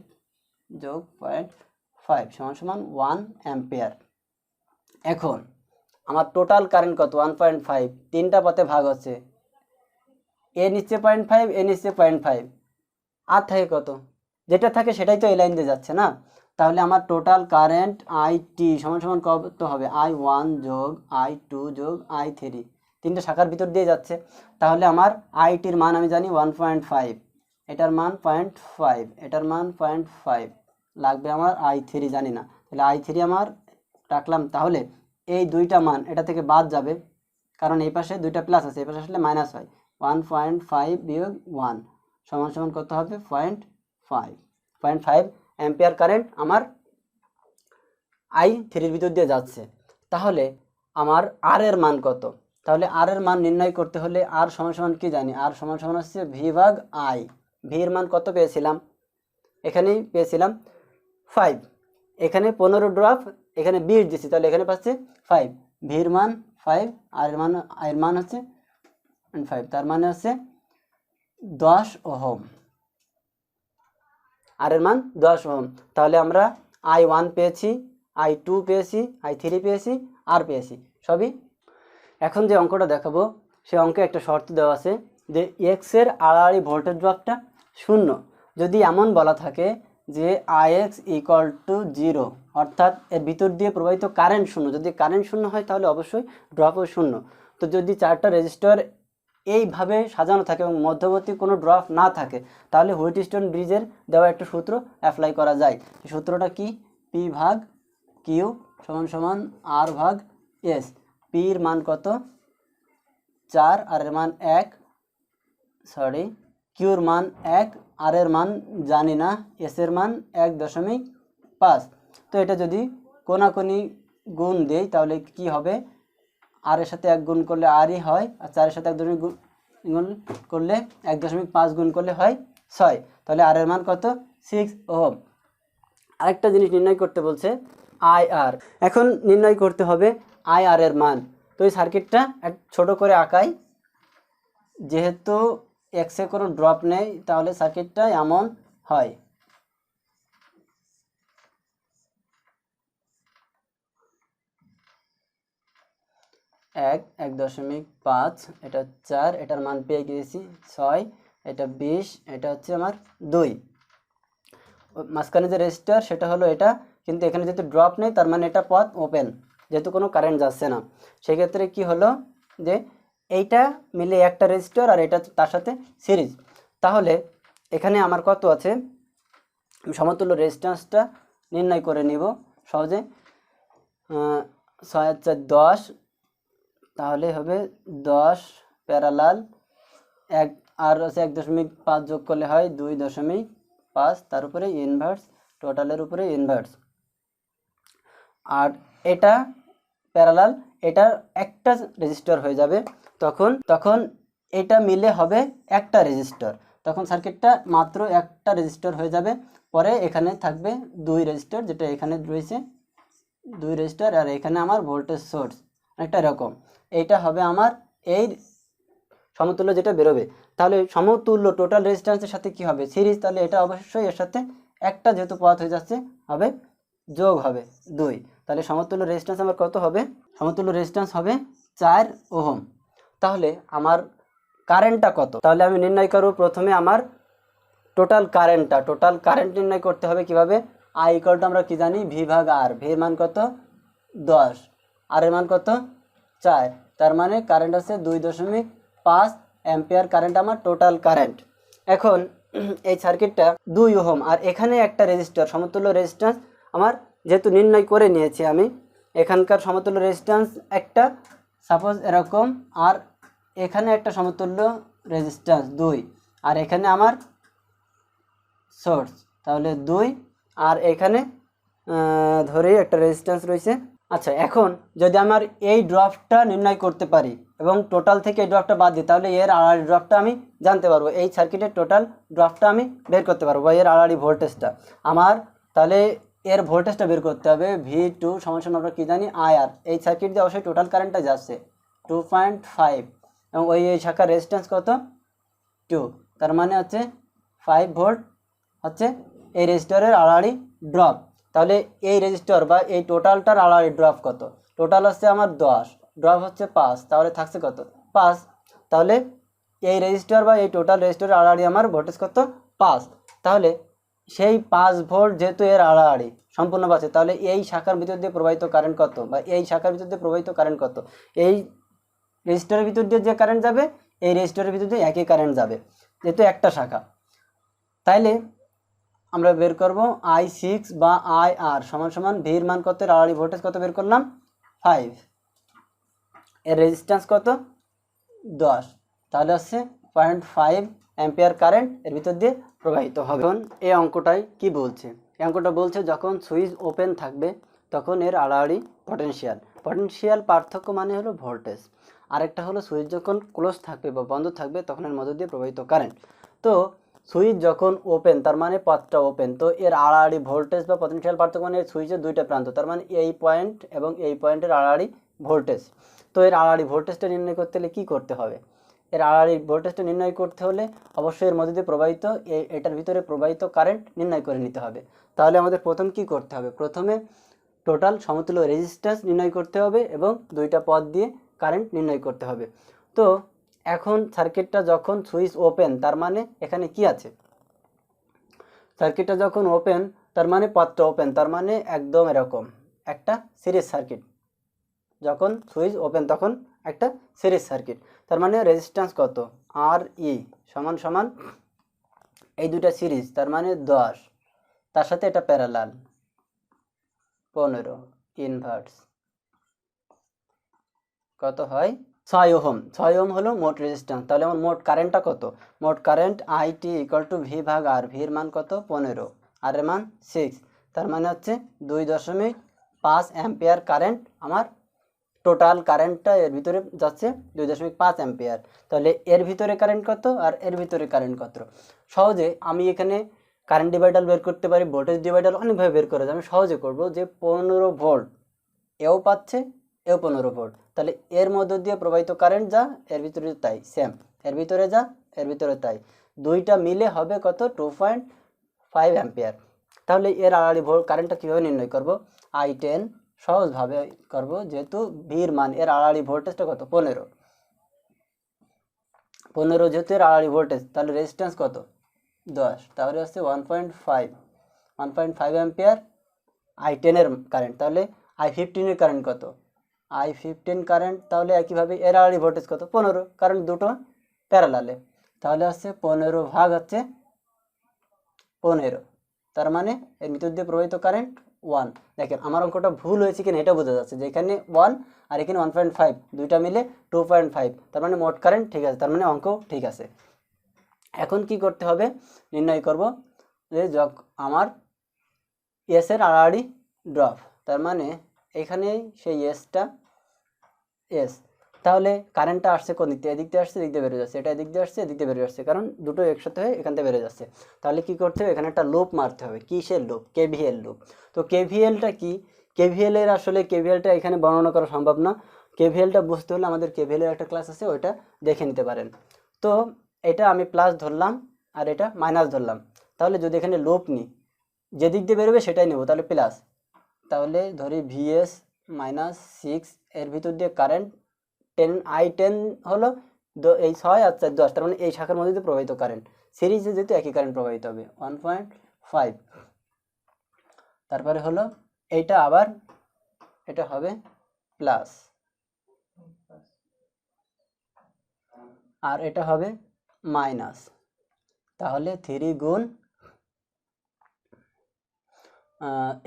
যোগ 0.5 সমান সমান 1 অ্যাম্পিয়ার। এখন আমার টোটাল কারেন্ট কত? 1.5, 3টা পথে ভাগ হচ্ছে, এ নিচ্ছে 0.5, এ নিচ্ছে 0.5, আর থাকে কত? যেটা থাকে সেটাই তো এই লাইন দিয়ে যাচ্ছে না। তাহলে আমার টোটাল কারেন্ট IT সমান সমান কত হবে? I1 যোগ I2 যোগ I3, 3টে শাখার ভিতর দিয়ে যাচ্ছে। তাহলে আমার ITর মান আমি জানি 1.5, এটার মান 0.5, এটার মান 0.5, লাগবে আমার I3 জানি না, তাহলে I3 আমার রাখলাম। তাহলে এই দুইটা মান এটা থেকে বাদ যাবে, কারণ এই পাশে দুইটা প্লাস আছে, এই পাশে আসলে মাইনাস হয়। 1.5 বিয়োগ 1 সমান সমান কত হবে? 0.5 অ্যাম্পিয়ার কারেন্ট আমার I3 এর ভিতর দিয়ে যাচ্ছে। তাহলে আমার আর এর মান কত? তাহলে আর এর মান নির্ণয় করতে হলে আর সমান সমান কি জানি? আর সমান সমান হচ্ছে V ভাগ I। V এর মান কত পেয়েছিলাম? এখানেই পেয়েছিলাম 5, এখানে 15 ড্রপ, এখানে 20 দিচ্ছি, তাহলে এখানে পাচ্ছে 5। V এর মান 5, আর এর মান হচ্ছে 5, তার মানে হচ্ছে 10 ওহম। আর এর মান 10 ওহম। তাহলে আমরা I1 পেয়েছি, I2 পেয়েছি, I3 পেয়েছি, আর পেয়েছি সবই। এখন যে অঙ্কটা দেখাবো সে অঙ্কে একটা শর্ত দেওয়া আছে যে X এর আড়াআড়ি ভোল্টেজ ড্রপটা 0, যদি এমন বলা থাকে যে Ix = 0, অর্থাৎ এর ভিতর দিয়ে প্রবাহিত কারেন্ট শূন্য, যদি কারেন্ট শূন্য হয় তাহলে অবশ্যই ড্রপও শূন্য। তো যদি চারটা রেজিস্টর এইভাবে সাজানো থাকে এবং মধ্যবর্তী কোনো ড্রপ না থাকে তাহলে হুইটস্টোন ব্রিজের দেওয়া একটা সূত্র অ্যাপ্লাই করা যায়। এই সূত্রটা কি? P/Q = R/S। পির মান কত? 4, আর এর মান 1, কিউর মান 1, আর এর মান জানি না, এস এর মান 1.5। তো এটা যদি কোনাকুনি গুণ দেই তাহলে কি হবে? আর এর সাথে 1 গুণ করলে আরই হয়, আর 4 এর সাথে 1 গুণ করলে 1.5 গুণ করলে হয় 6। তাহলে আর এর মান কত? 6 ওহম। আরেকটা জিনিস নির্ণয় করতে বলছে IR। এখন নির্ণয় করতে হবে IR এর মান। তো এই সার্কিটটা ছোট করে আঁকাই, যেহেতু এক্সে কোনো ড্রপ নেই তাহলে সার্কিটটা এমন হয়। এক 1.5, এটা 4, এটার মান পেয়ে গিয়েছি 6, এটা 20, এটা হচ্ছে আমার 2। মাঝখানে যে রেজিস্টার সেটা হলো এটা, কিন্তু এখানে যেহেতু ড্রপ নেই তার মানে এটা পথ ওপেন, যেহেতু কোনো কারেন্ট যাচ্ছে না। সেক্ষেত্রে কি হলো যে এইটা মিলে একটা রেজিস্টার আর এটা তার সাথে সিরিজ। তাহলে এখানে আমার কত আছে? সমতুল্য রেজিস্ট্যান্সটা নির্ণয় করে নিব সহজে। 6 4 10, তাহলে হবে 10 প্যারালাল 1, আর আছে 1.5 যোগ করলে হয় 2.5, তার উপরে ইনভার্স, টোটালের উপরে ইনভার্স। আর এটা প্যারালাল, এটা একটা রেজিস্টার হয়ে যাবে। তখন এটা মিলে হবে একটা রেজিস্টার, তখন সার্কিটটা মাত্র একটা রেজিস্টার হয়ে যাবে। পরে এখানে থাকবে 2 রেজিস্টার, যেটা এখানে রয়েছে 2 রেজিস্টার, আর এখানে আমার ভোল্টেজ সোর্স একটা এরকম। এইটা হবে আমার এই সমতুল্য যেটা বেরোবে। তাহলে সমতুল্য টোটাল রেজিস্ট্যান্সের সাথে কি হবে? সিরিজ। তাহলে এটা অবশ্যই এর সাথে একটা যেহেতু পথ হয়ে যাচ্ছে হবে যোগ হবে 2। তাহলে সমতুল্য রেজিস্ট্যান্স আমার কত হবে? সমতুল্য রেজিস্ট্যান্স হবে 4 ওহম। তাহলে আমার কারেন্টটা কত? তাহলে আমি নির্ণয় করব প্রথমে আমার টোটাল কারেন্ট নির্ণয় করতে হবে কিভাবে? I = আমরা কি জানি? V/R। V এর মান কত? 10, আর এর মান কত? 4, তার মানে কারেন্ট আছে 2.5 অ্যাম্পিয়ার কারেন্ট আমার টোটাল কারেন্ট। এখন এই সার্কিটটা 2 ওহম, আর এখানে একটা রেজিস্টার, সমতুল্য রেজিস্ট্যান্স আমার যেহেতু নির্ণয় করে নিয়েছি আমি, এখানকার সমতুল্য রেজিস্ট্যান্স একটা সাপোজ এরকম, আর এখানে একটা সমতুল্য রেজিস্ট্যান্স 2, আর এখানে আমার সোর্স, তাহলে 2, আর এখানে ধরে একটা রেজিস্ট্যান্স রয়েছে। আচ্ছা, এখন যদি আমার এই ড্রপটা নির্ণয় করতে পারি এবং টোটাল থেকে এই ড্রপটা বাদ দিই, তাহলে এর আড়াআড়ি ড্রপটা আমি জানতে পারবো, এই সার্কিটের টোটাল ড্রপটা আমি বের করতে পারবো, বা এর আড়াআড়ি ভোল্টেজটা আমার। তাহলে এর ভোল্টেজটা বের করতে হবে। V2 = আমরা কী জানি? IR। এই সার্কিট দিয়ে অবশ্যই টোটাল কারেন্টটা যাচ্ছে 2.5, এবং ওই শাখার রেজিস্ট্যান্স কত? 2, তার মানে হচ্ছে 5 ভোল্ট হচ্ছে এই রেজিস্টারের আড়াআড়ি ড্রপ। তাহলে এই রেজিস্টার বা এই টোটালটার আড়াআড়ি ড্রপ কত? টোটাল হচ্ছে আমার 10, ড্রপ হচ্ছে 5, তাহলে থাকছে কত? 5। তাহলে এই রেজিস্টার বা এই টোটাল রেজিস্টারের আড়াআড়ি আমার ভোল্টেজ কত? 5। তাহলে সেই 5 ভোল্ট যেহেতু এর আড়াআড়ি সম্পূর্ণ পাচ্ছে, তাহলে এই শাখার ভিতর দিয়ে প্রবাহিত কারেন্ট কত, বা এই শাখার ভিতর দিয়ে প্রবাহিত কারেন্ট কত? এই রেজিস্টারের ভিতর দিয়ে যে কারেন্ট যাবে এই রেজিস্টারের ভিতর দিয়ে একই কারেন্ট যাবে, যেহেতু একটা শাখা। তাইলে আমরা বের করব I6 বা IR = V এর মান কত, এর আড়াআড়ি ভোল্টেজ কত বের করলাম? 5, এর রেজিস্ট্যান্স কত? 10, তাহলে হচ্ছে 0.5 অ্যাম্পিয়ার কারেন্ট এর ভিতর দিয়ে প্রবাহিত হবে। এখন এই অঙ্কটাই কি বলছে? এই অঙ্কটা বলছে যখন সুইচ ওপেন থাকবে তখন এর আড়াআড়ি পটেনশিয়াল পার্থক্য মানে হলো ভোল্টেজ, আরেকটা হলো সুইচ যখন ক্লোজ থাকবে বা বন্ধ থাকবে তখন এর মধ্য দিয়ে প্রবাহিত কারেন্ট। তো সুইচ যখন ওপেন তার মানে পথটা ওপেন, তো এর আড়াআড়ি ভোল্টেজ বা পটেনশিয়াল পার্থক্য মানে সুইচের দুইটা প্রান্ত, তার মানে এই পয়েন্ট এবং এই পয়েন্টের আড়াআড়ি ভোল্টেজ। তো এর আড়াআড়ি ভোল্টেজটা নির্ণয় করতে হলে কী করতে হবে? এর আড়াআড়ি ভোল্টেজটা নির্ণয় করতে হলে অবশ্যই এর মধ্যে দিয়ে প্রবাহিত এটার ভিতরে প্রবাহিত কারেন্ট নির্ণয় করে নিতে হবে। তাহলে আমাদের প্রথম কি করতে হবে? প্রথমে টোটাল সমতুল্য রেজিস্ট্যান্স নির্ণয় করতে হবে এবং দুইটা পথ দিয়ে কারেন্ট নির্ণয় করতে হবে। তো এখন সার্কিটটা যখন সুইচ ওপেন তার মানে এখানে কি আছে? সার্কিটটা যখন ওপেন তার মানে পথটা ওপেন, তার মানে একদম এরকম একটা সিরিজ সার্কিট। যখন সুইচ ওপেন তখন একটা সিরিজ সার্কিট, তার মানে রেজিস্ট্যান্স কত আর ই সমান সমান এই দুইটা সিরিজ, তার মানে 10, তার সাথে এটা প্যারালাল 15 ইনভার্স কত হয় 6 ওহম। 6 ওহম হলো মোট রেজিস্ট্যান্স। তাহলে আমার মোট কারেন্টটা কত? মোট current IT equal to V ভাগ আর। ভির মান কত 15, আর এর মান 6, তার মানে হচ্ছে 2.5 অ্যাম্পিয়ার কারেন্ট আমার টোটাল কারেন্টটা এর ভিতরে যাচ্ছে 2.5 অ্যাম্পিয়ার। তাহলে এর ভিতরে কারেন্ট কত আর এর ভিতরে কারেন্ট কত? সহজে আমি এখানে কারেন্ট ডিভাইডার বের করতে পারি, ভোল্টেজ ডিভাইডার অনেকভাবে বের করে আমি সহজে করব যে 15 ভোল্ট এও পাচ্ছে এও 15 ভোল্ট, তাহলে এর মধ্য দিয়ে প্রবাহিত কারেন্ট যা এর ভিতরে তাই সেম, এর ভিতরে যা এর ভিতরে তাই, দুইটা মিলে হবে কত 2.5 অ্যাম্পিয়ার। তাহলে এর আড়াআড়ি ভোল্ট কারেন্টটা কীভাবে নির্ণয় করব? I10 সহজভাবে করব, যেহেতু ভির মান এর আড়াআড়ি ভোল্টেজটা কত 15, যেহেতু এর আড়াআড়ি ভোল্টেজ, তাহলে রেজিস্ট্যান্স কত 10, তাহলে হচ্ছে 1.5 অ্যাম্পিয়ার I10 এর কারেন্ট। তাহলে I15 এর কারেন্ট কত? I15 কারেন্ট তাহলে একইভাবে এর আড়াআড়ি ভোল্টেজ কত 15, কারণ দুটো প্যারালালে, তাহলে হচ্ছে 15 ভাগ হচ্ছে 15, তার মানে এর ভিতর দিয়ে প্রবাহিত কারেন্ট 1। দেখেন আমার অঙ্কটা ভুল হয়েছে কিনা এটা বোঝা যাচ্ছে যে এখানে 1 আর এখানে 1.5, দুইটা মিলে 2.5, তার মানে মোট কারেন্ট ঠিক আছে, তার মানে অঙ্ক ঠিক আছে। এখন কি করতে হবে? নির্ণয় করব যে আমার এস এর আড়াআড়ি ড্রপ, তার মানে এখানে সেই এসটা এস, তাহলে কারেন্টটা আসছে কোন দিক থেকে? এদিক দিয়ে আসছে, এদিক দিয়ে বেরিয়ে যাচ্ছে, এটা এদিক দিয়ে আসছে, এদিক দিয়ে বেরিয়ে যাচ্ছে, কারণ দুটো একসাথে হয়ে এখান থেকে বেরিয়ে যাচ্ছে। তাহলে কি করতে হবে? এখানে একটা লুপ মারতে হবে। কিসের লুপ? KVL loop. তো কেভিএলটা কি? কেভিএল এর আসলে কেভিএলটা এখানে বর্ণনা করা সম্ভব না। কেভিএলটা বুঝতে হলে আমাদের কেভিএল এর একটা ক্লাস আছে, ওইটা দেখে নিতে পারেন। তো এটা আমি প্লাস ধরলাম আর এটা মাইনাস ধরলাম, তাহলে যদি এখানে লুপ নিই যেদিক দিয়ে বেরোবে সেটাই নেব, তাহলে প্লাস, তাহলে ধরি ভিএস -6, এর ভিতর দিয়ে কারেন্ট 10, I10 হলো এই 6 আর 4 10, তার মানে এই শাখার মধ্যে দিয়ে প্রবাহিত কারেন্ট সিরিজে যেহেতু একই কারেন্ট প্রবাহিত হবে 1.5, তারপরে হলো এইটা আবার এটা হবে প্লাস আর এটা হবে মাইনাস, তাহলে 3 গুণ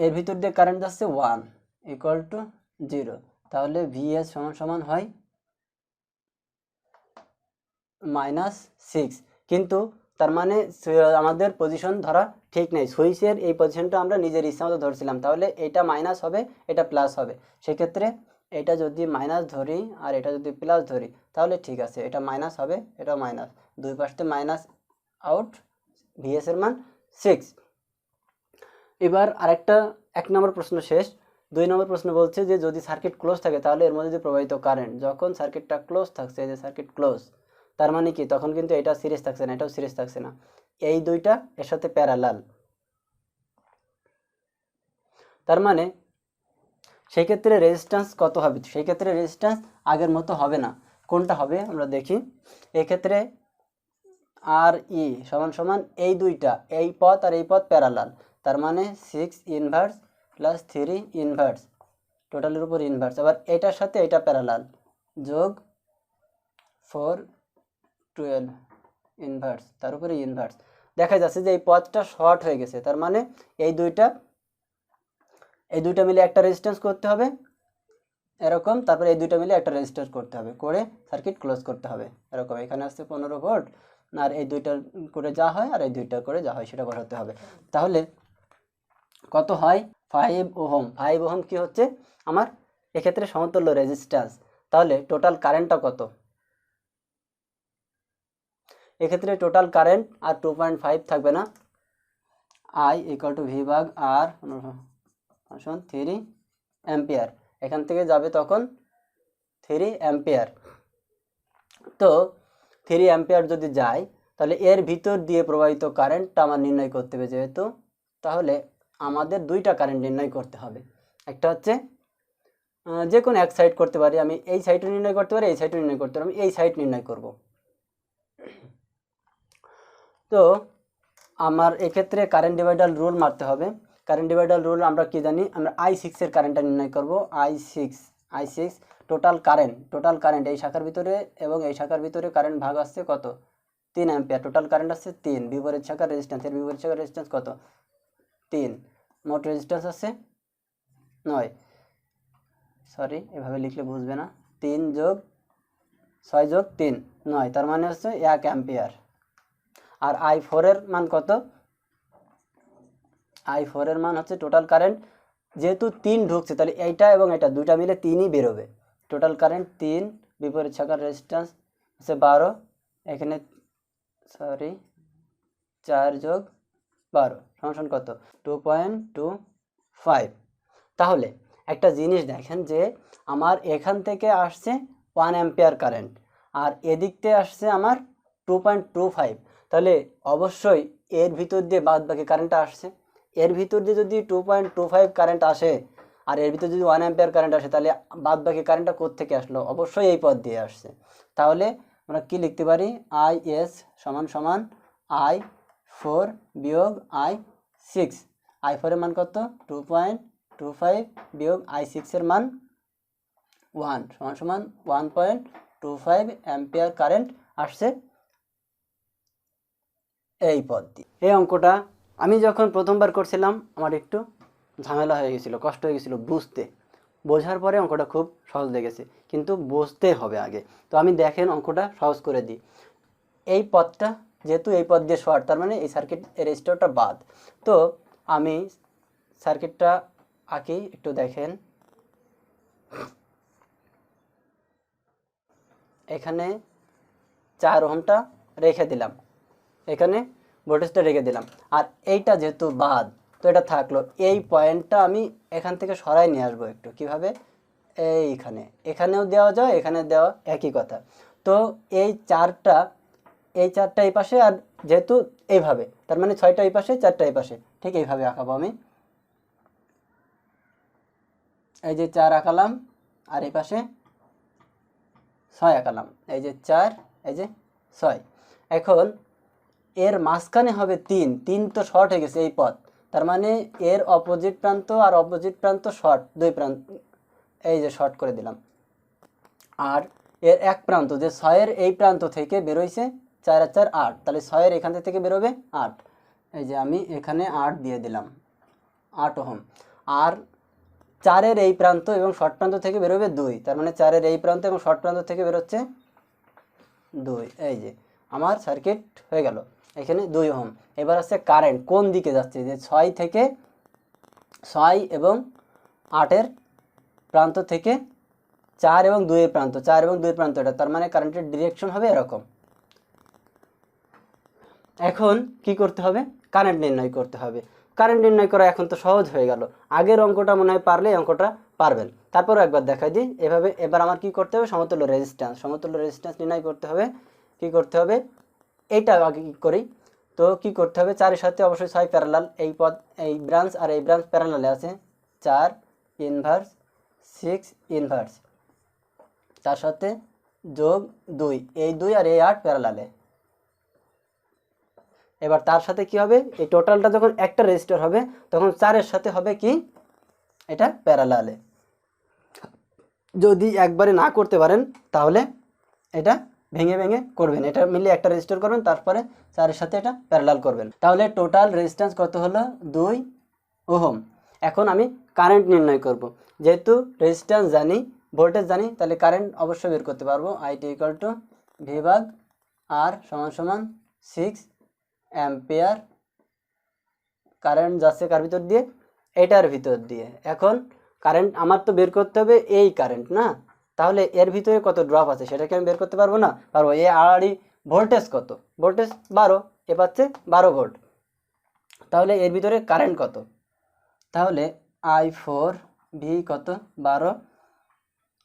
এর ভিতর দিয়ে কারেন্ট যাচ্ছে 1 ইকুয়াল টু 0, তাহলে ভিএস সমান সমান হয় -6। কিন্তু তার মানে আমাদের পজিশন ধরা ঠিক নেই, সুইচের এই পজিশনটা আমরা নিজের ইচ্ছা মতো ধরছিলাম, তাহলে এটা মাইনাস হবে এটা প্লাস হবে। সেক্ষেত্রে এটা যদি মাইনাস ধরি আর এটা যদি প্লাস ধরি তাহলে ঠিক আছে, এটা মাইনাস হবে এটাও মাইনাস, দুই পাশে মাইনাস আউট, ভিএস এর মান 6। এবার আরেকটা 1 নম্বর প্রশ্ন শেষ। 2 নম্বর প্রশ্ন বলছে যে যদি সার্কিট ক্লোজ থাকে তাহলে এর মধ্যে যে প্রবাহিত কারেন্ট, যখন সার্কিটটা ক্লোজ থাকছে, এই যে সার্কিট ক্লোজ, তার মানে কি তখন কিন্তু এটা সিরিজ থাকছে না, এটাও সিরিজ থাকছে না, এই দুইটা এর সাথে প্যারালাল, তার মানে সেই ক্ষেত্রে রেজিস্ট্যান্স কত হবে? সেই ক্ষেত্রে রেজিস্ট্যান্স আগের মতো হবে না। কোনটা হবে আমরা দেখি। এক্ষেত্রে আর ই সমান সমান এই দুইটা, এই পথ আর এই পথ প্যারালাল, তার মানে 6 ইনভার্স প্লাস 3 ইনভার্স, টোটালের উপর ইনভার্স, আবার এটার সাথে এটা প্যারালাল, যোগ 4 12 ইনভার্স, তার উপরে ইনভার্স। দেখা যাচ্ছে যে এই পথটা শর্ট হয়ে গেছে, তার মানে এই দুইটা মিলে একটা রেজিস্ট্যান্স করতে হবে এরকম, তারপরে এই দুইটা মিলে একটা রেজিস্ট্যান্স করতে হবে, করে সার্কিট ক্লোজ করতে হবে এরকম। এখানে আসছে 15 ভোল্ট, আর এই দুইটার করে যা হয় আর এই দুইটা করে যা হয় সেটা বসাতে হবে। তাহলে কত হয় 5 ওহম। 5 ওহম কি হচ্ছে আমার এক্ষেত্রে সমতুল্য রেজিস্ট্যান্স। তাহলে টোটাল কারেন্টটা কত? এক্ষেত্রে টোটাল কারেন্ট আর 2.5 থাকবে না, I ইকুয়াল টু ভি ভাগ আর 3 অ্যাম্পিয়ার, এখান থেকে যাবে তখন 3 অ্যাম্পিয়ার। তো 3 অ্যাম্পিয়ার যদি যায় তাহলে এর ভিতর দিয়ে প্রবাহিত কারেন্টটা আমার নির্ণয় করতে হবে যেহেতু, তাহলে আমাদের দুইটা কারেন্ট নির্ণয় করতে হবে। একটা হচ্ছে যে কোনো এক সাইড করতে পারি, আমি এই সাইডও নির্ণয় করতে পারি, এই সাইডও নির্ণয় করতে পারি, আমি এই সাইড নির্ণয় করব। তো আমার এক্ষেত্রে কারেন্ট ডিভাইডার রুল মারতে হবে। কারেন্ট ডিভাইডার রুল আমরা কি জানি, আমরা I6 এর কারেন্টটা নির্ণয় করব। I6 টোটাল কারেন্ট এই শাখার ভিতরে এবং এই শাখার ভিতরে কারেন্ট ভাগ আসছে কত, 3 অ্যাম্পিয়ার। টোটাল কারেন্ট আসছে 3। বিপরীত শাখার রেজিস্ট্যান্স, এর বিপরীত শাখার রেজিস্ট্যান্স কত, 3। মোট রেজিস্ট্যান্স আছে 9। সরি, এভাবে লিখলে বুঝবে না। 3 যোগ 6 যোগ 3 9, তার মানে হচ্ছে 1 অ্যাম্পিয়ার। আর I4 এর মান কত, I4 এর মান হচ্ছে টোটাল কারেন্ট, যেহেতু 3 ঢুকছে তাহলে এইটা এবং এটা দুইটা মিলে 3ই বেরোবে। টোটাল কারেন্ট 3, বিপরীত শাখার রেজিস্ট্যান্স হচ্ছে 12, এখানে সরি 4 যোগ 12 সমান কত, 2.25। তাহলে একটা জিনিস দেখেন যে আমার এখান থেকে আসছে 1 অ্যাম্পিয়ার কারেন্ট আর এদিক থেকে আসছে আমার 2.25, তাহলে অবশ্যই এর ভিতর দিয়ে বাদ বাকি কারেন্টটা আসছে। এর ভিতর দিয়ে যদি 2.25 কারেন্ট আসে আর এর ভিতর যদি 1 অ্যাম্পিয়ার কারেন্ট আসে, তাহলে বাদ বাকি কারেন্টটা কোত্থেকে আসলো, অবশ্যই এই পথ দিয়ে আসছে। তাহলে আমরা কি লিখতে পারি, IS সমান সমান I4 বিয়োগ I6। I4 এর মান কত, 2.25 বিয়োগ I6 এর মান 1 সমান সমান 1.25 অ্যাম্পিয়ার কারেন্ট আসছে এই পথ দিয়ে। এই অঙ্কটা আমি যখন প্রথমবার করছিলাম আমার একটু ঝামেলা হয়ে গেছিলো, কষ্ট হয়ে গেছিলো বুঝতে। বোঝার পরে অঙ্কটা খুব সহজ লেগেছে, কিন্তু বুঝতে হবে আগে। তো আমি দেখেন অঙ্কটা সহজ করে দিই। এই পথটা যেহেতু এই পথ দিয়ে শর্ট, তার মানে এই সার্কিট রেজিস্টারটা বাদ। তো আমি সার্কিটটা আঁকি, একটু দেখেন। এখানে 4 ওহমটা রেখে দিলাম, এখানে ভোল্টেজটা রেখে দিলাম, আর এইটা যেহেতু বাদ তো এটা থাকলো। এই পয়েন্টটা আমি এখান থেকে সরাই নিয়ে আসবো একটু, কিভাবে, এইখানে, এখানেও দেওয়া যায়, এখানে দেওয়া একই কথা। তো এই চারটা এই পাশে, আর যেহেতু এইভাবে, তার মানে 6টা এই পাশে 4টা এই পাশে, ঠিক এইভাবে আঁকাবো আমি। এই যে 4 আঁকালাম আর এই পাশে 6 আঁকালাম, এই যে 4 এই যে 6। এখন এর মাঝখানে হবে 3 তো শর্ট হয়ে গেছে এই পথ, তার মানে এর অপোজিট প্রান্ত আর অপোজিট প্রান্ত শর্ট, দুই প্রান্ত এই যে শর্ট করে দিলাম। আর এর এক প্রান্ত যে 6-এর এই প্রান্ত থেকে বেরোইছে 4 আর 4 8, তাহলে 6-এর এখান থেকে বেরোবে 8, এই যে আমি এখানে 8 দিয়ে দিলাম, 8 ওহম। আর 4-এর এই প্রান্ত এবং শর্ট প্রান্ত থেকে বেরোবে 2, তার মানে 4-এর এই প্রান্ত এবং শর্ট প্রান্ত থেকে বেরোচ্ছে 2। এই যে আমার সার্কিট হয়ে গেল, এখানে 2 ওহম। এবার আছে কারেন্ট কোন দিকে যাচ্ছে, যে 6 থেকে 6 এবং 8-এর প্রান্ত থেকে 4 এবং 2-এর প্রান্ত, 4 এবং 2-এর প্রান্ত এটা, তার মানে কারেন্টের ডিরেকশন হবে এরকম। এখন কি করতে হবে, কারেন্ট নির্ণয় করতে হবে। কারেন্ট নির্ণয় করা এখন তো সহজ হয়ে গেল, আগের অঙ্কটা মনে হয় পারলে অঙ্কটা পারবেন। তারপরও একবার দেখাই দিই এভাবে। এবার আমার কি করতে হবে, সমতুল্য রেজিস্ট্যান্স নির্ণয় করতে হবে। কি করতে হবে, এইটা আগে কি করি, তো কি করতে হবে, 4-এর সাথে অবশ্যই 6 প্যারালাল, এই পদ এই ব্রাঞ্চ আর এই ব্রাঞ্চ প্যারালালে আছে, 4 ইনভার্স 6 ইনভার্স, তার সাথে যোগ 2, এই 2 আর এই 8 প্যারালালে। এবার তার সাথে কি হবে, এই টোটালটা যখন একটা রেজিস্টার হবে তখন 4-এর সাথে হবে কি, এটা প্যারালালে। যদি একবারে না করতে পারেন তাহলে এটা ভেঙে ভেঙে করবেন, এটা মিলে একটা রেজিস্টার করবেন, তারপরে 4-এর সাথে এটা প্যারালাল করবেন। তাহলে টোটাল রেজিস্ট্যান্স কত হলো, 2 ওহম। এখন আমি কারেন্ট নির্ণয় করব, যেহেতু রেজিস্ট্যান্স জানি, ভোল্টেজ জানি, তাহলে কারেন্ট অবশ্যই বের করতে পারবো। IT = V ভাগ R সমান সমান 6 অ্যাম্পিয়ার। কারেন্ট যাচ্ছে কার ভিতর দিয়ে, এটার ভিতর দিয়ে। এখন কারেন্ট আমার তো বের করতে হবে এই কারেন্ট না, তাহলে এর ভিতরে কত ড্রপ আছে সেটাকে আমি বের করতে পারবো না, পারবো। এই আড়াআড়ি ভোল্টেজ কত, ভোল্টেজ 12, এ পাচ্ছে 12 ভোল্ট, তাহলে এর ভিতরে কারেন্ট কত, তাহলে I4 V কত 12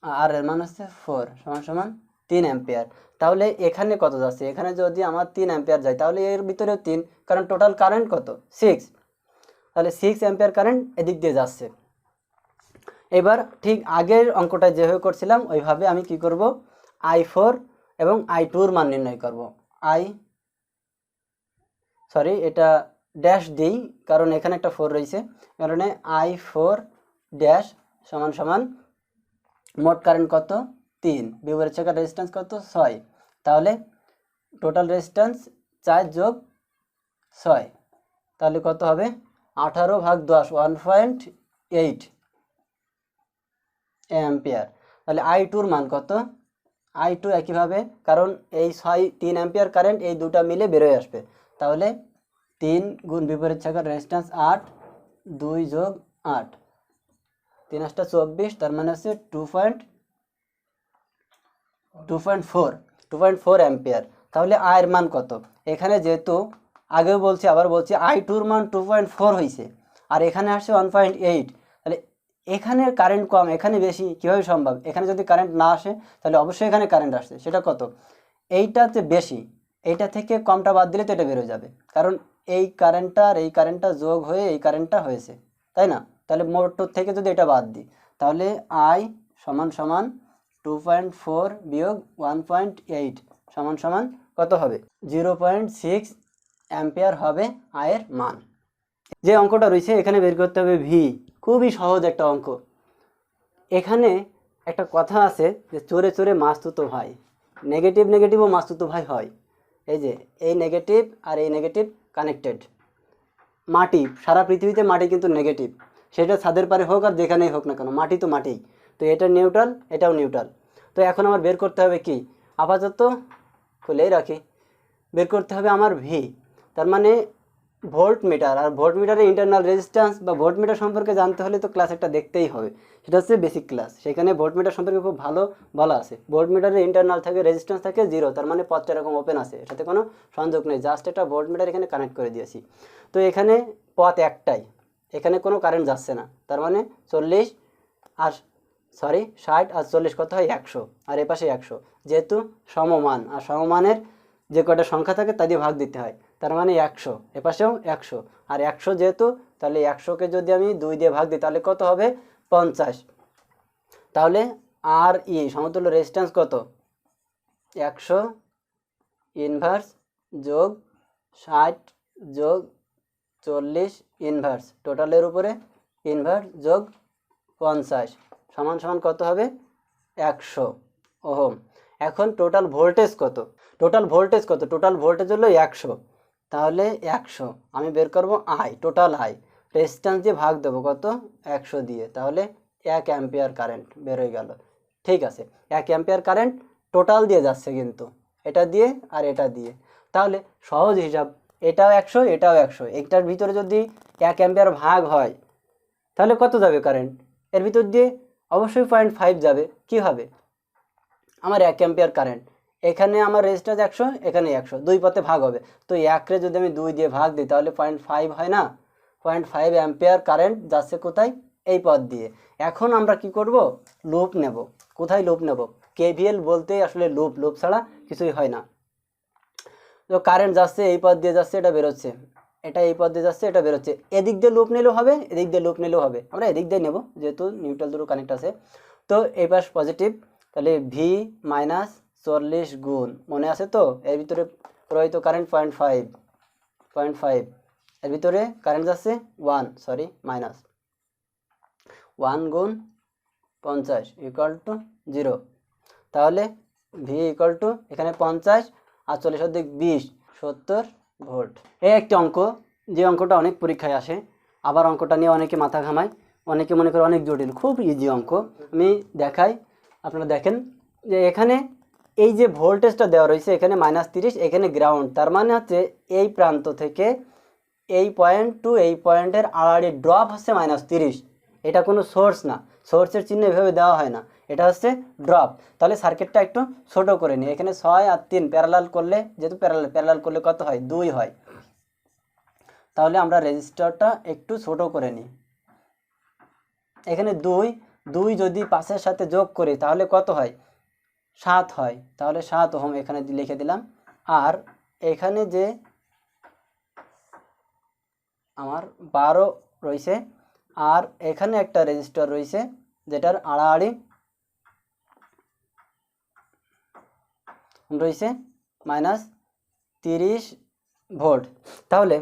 আর এর মান হচ্ছে 4 সমান সমান 3 অ্যাম্পিয়ার। তাহলে এখানে কত যাচ্ছে, এখানে যদি আমার 3 অ্যাম্পিয়ার যায় তাহলে এর ভিতরেও 3, কারণ টোটাল কারেন্ট কত 6, তাহলে 6 অ্যাম্পিয়ার কারেন্ট এদিক দিয়ে যাচ্ছে। এবার ঠিক আগের অঙ্কটা যেভাবে করছিলাম ওইভাবে আমি কি করব, I4 এবং I2 এর মান নির্ণয় করব। সরি এটা ড্যাশ দিই কারণ এখানে একটা 4 রয়েছে, কারণে I4 ড্যাশ সমান সমান মোট কারেন্ট কত 3, বিপরীত শাখার রেজিস্ট্যান্স কত 6, তাহলে টোটাল রেজিস্ট্যান্স 4 যোগ 6, তাহলে কত হবে 18/10 1.8 অ্যাম্পিয়ার। তাহলে I2 মান কত, I2 একইভাবে, কারণ এই 3 অ্যাম্পিয়ার কারেন্ট এই দুটা মিলে বেরোয় আসবে, তাহলে 3 গুণ বিপরীত শাখার রেজিস্ট্যান্স 8, 2 যোগ 8, 3 8 24, তার মানে হচ্ছে 2.4 অ্যাম্পিয়ার। তাহলে I এর মান কত, এখানে যেহেতু আগেও বলছি আবার বলছি I2 মান 2.4 হয়েছে আর এখানে আসছে 1.8, তাহলে এখানে কারেন্ট কম এখানে বেশি কীভাবে সম্ভব, এখানে যদি কারেন্ট না আসে তাহলে অবশ্যই এখানে কারেন্ট আসছে, সেটা কত, এইটাতে বেশি, এইটা থেকে কমটা বাদ দিলে তো এটা বেরোয় যাবে, কারণ এই কারেন্টটা আর এই কারেন্টটা যোগ হয়ে এই কারেন্টটা হয়েছে, তাই না? তাহলে মোটর থেকে যদি এটা বাদ দিই তাহলে I সমান সমান 2.4 বিয়োগ 1.8 সমান সমান কত হবে 0.6 অ্যাম্পিয়ার হবে I এর মান। যে অঙ্কটা রয়েছে এখানে বের করতে হবে V, খুবই সহজ একটা অঙ্ক। এখানে একটা কথা আছে যে চোরে চোরে মাসতুতো ভাই, নেগেটিভ নেগেটিভও মাসতুতো ভাই হয়। এই যে এই নেগেটিভ আর এই নেগেটিভ কানেক্টেড, মাটি সারা পৃথিবীতে মাটি কিন্তু নেগেটিভ, সেটা ছাদের পারে হোক আর যেখানেই হোক না কেন মাটি তো মাটিই, তো এটা নিউট্রাল এটাও নিউট্রাল। তো এখন আমার বের করতে হবে কি, আপাতত খুলেই রাখি, বের করতে হবে আমার ভি, তার মানে ভোল্ট মিটার, আর ভোল্ট মিটারের ইন্টারনাল রেজিস্ট্যান্স বা ভোল্ট মিটার সম্পর্কে জানতে হলে তো ক্লাস একটা দেখতেই হবে, সেটা হচ্ছে বেসিক ক্লাস, সেখানে ভোল্ট মিটার সম্পর্কে খুব ভালো বলা আছে। ভোল্ট মিটারের ইন্টারনাল থাকে রেজিস্ট্যান্স থাকে 0, তার মানে পথটা এরকম ওপেন আছে, এটাতে কোনো সংযোগ নেই, জাস্ট একটা ভোল্ট মিটার এখানে কানেক্ট করে দিয়েছি। তো এখানে পথ একটাই, এখানে কোনো কারেন্ট যাচ্ছে না, তার মানে 40 আর 60 আর 40 কত হয় 100, আর এপাশে 100, যেহেতু সমমান আর সমমানের যে কটা সংখ্যা থাকে তা দিয়ে ভাগ দিতে হয়, তার মানে 100, এপাশেও 100 আর 100 যেহেতু, তাহলে 100কে যদি আমি 2 দিয়ে ভাগ দিই তাহলে কত হবে 50, তাহলে আর ই সমতুল্য রেজিস্ট্যান্স কত 100 ইনভার্স যোগ 60 যোগ 40 ইনভার্স, টোটালের উপরে ইনভার্স যোগ 50 সমান সমান কত হবে 100 ওহম। এখন টোটাল ভোল্টেজ কত, টোটাল ভোল্টেজ কত, টোটাল ভোল্টেজ হলো 100, তাহলে 100 আমি বের করব I, টোটাল I, রেজিস্ট্যান্স দিয়ে ভাগ দেবো কত 100 দিয়ে, তাহলে 1 অ্যাম্পিয়ার কারেন্ট বের হয়ে গেল। ঠিক আছে, 1 অ্যাম্পিয়ার কারেন্ট টোটাল দিয়ে যাচ্ছে কিন্তু এটা দিয়ে আর এটা দিয়ে, তাহলে সহজ হিসাব, এটাও 100 এটাও 100, একটার ভিতরে যদি 1 অ্যাম্পিয়ার ভাগ হয় তাহলে কত যাবে কারেন্ট, এর ভিতর দিয়ে অবশ্যই 0.5 যাবে, কি হবে আমার 1 অ্যাম্পিয়ার কারেন্ট, এখানে আমার রেজিস্ট্যান্স 100 এখানে 100, দুই পথে ভাগ হবে, তো 1 যদি আমি 2 দিয়ে ভাগ দিই তাহলে 0.5 হয় না, 0.5 অ্যাম্পিয়ার কারেন্ট যাচ্ছে কোথায় এই পথ দিয়ে। এখন আমরা কি করব লুপ নেব, কোথায় লুপ নেব, KVL বলতেই আসলে লুপ, লুপ ছাড়া কিছুই হয় না। তো কারেন্ট যাচ্ছে এই পথ দিয়ে যাচ্ছে এটা বেরোচ্ছে, এটা এই পথ দিয়ে যাচ্ছে এটা বেরোচ্ছে, এদিক দিয়ে লুপ নিলেও হবে এদিক দিয়ে লুপ নিলেও হবে, আমরা এদিক দিয়ে নেব যেহেতু নিউট্রাল দুটো কানেক্ট আছে। তো এই পাশ পজিটিভ, তাহলে V মাইনাস 40 গুণ, মনে আছে তো এর ভিতরে প্রবাহিত কারেন্ট 0.5, এর ভিতরে কারেন্ট যাচ্ছে 1 মাইনাস 1 গুণ 50 ইকুয়াল টু 0, তাহলে V ইকুয়াল টু এখানে 50 আর 40 অধিক 20 70 ভোল্ট। এই একটি অঙ্ক, যে অঙ্কটা অনেক পরীক্ষায় আসে, আবার অঙ্কটা নিয়ে অনেকে মাথা ঘামায়, অনেকে মনে করে অনেক জটিল, খুব ইজি অঙ্ক, আমি দেখাই, আপনারা দেখেন যে এখানে এই যে ভোল্টেজটা দেওয়া রয়েছে এখানে -30, এখানে গ্রাউন্ড, তার মানে হচ্ছে এই প্রান্ত থেকে এই পয়েন্ট টু এই পয়েন্টের আড়াআড়ি ড্রপ হচ্ছে -30, এটা কোনো সোর্স না, সোর্সের চিহ্ন এভাবে দেওয়া হয় না, এটা হচ্ছে ড্রপ। তাহলে সার্কিটটা একটু ছোট করে নিই, এখানে 6 আর 3 প্যারালাল করলে, যেহেতু প্যারালাল করলে কত হয় 2 হয়, তাহলে আমরা রেজিস্টারটা একটু ছোট করে নিই, এখানে 2 যদি 5-এর সাথে যোগ করি তাহলে কত হয় 7 হয়, তাহলে 7 ওহম এখানে লিখে দিলাম। আর এখানে যে আমার 12 রয়েছে, আর এখানে একটা রেজিস্টার রয়েছে যেটার আড়াআড়ি রয়েছে -30 ভোল্ট। তাহলে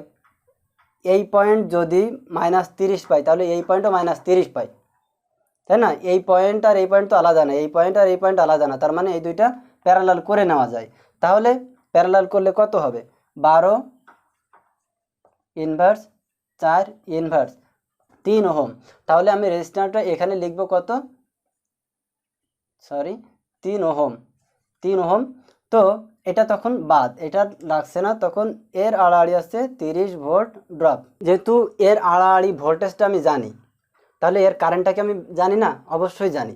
এই পয়েন্ট যদি -30 পাই তাহলে এই পয়েন্টও -30 পাই, তাই না? এই পয়েন্ট আর এই পয়েন্ট তো আলাদা না, এই পয়েন্ট আর এই পয়েন্ট আলাদা না, তার মানে এই দুইটা প্যারালাল করে নেওয়া যায়। তাহলে প্যারালাল করলে কত হবে? 12 ইনভার্স 4 ইনভার্স 3 ওহম। তাহলে আমি রেজিস্ট্যান্সটা এখানে লিখব কত? 3 ওহম। 3 ওহম। তো এটা তখন বাদ, এটা লাগছে না, তখন এর আড়াআড়ি আছে 30 ভোল্ট ড্রপ। যেহেতু এর আড়াআড়ি ভোল্টেজটা আমি জানি, তাহলে এর কারেন্টটাকে আমি জানি না? অবশ্যই জানি।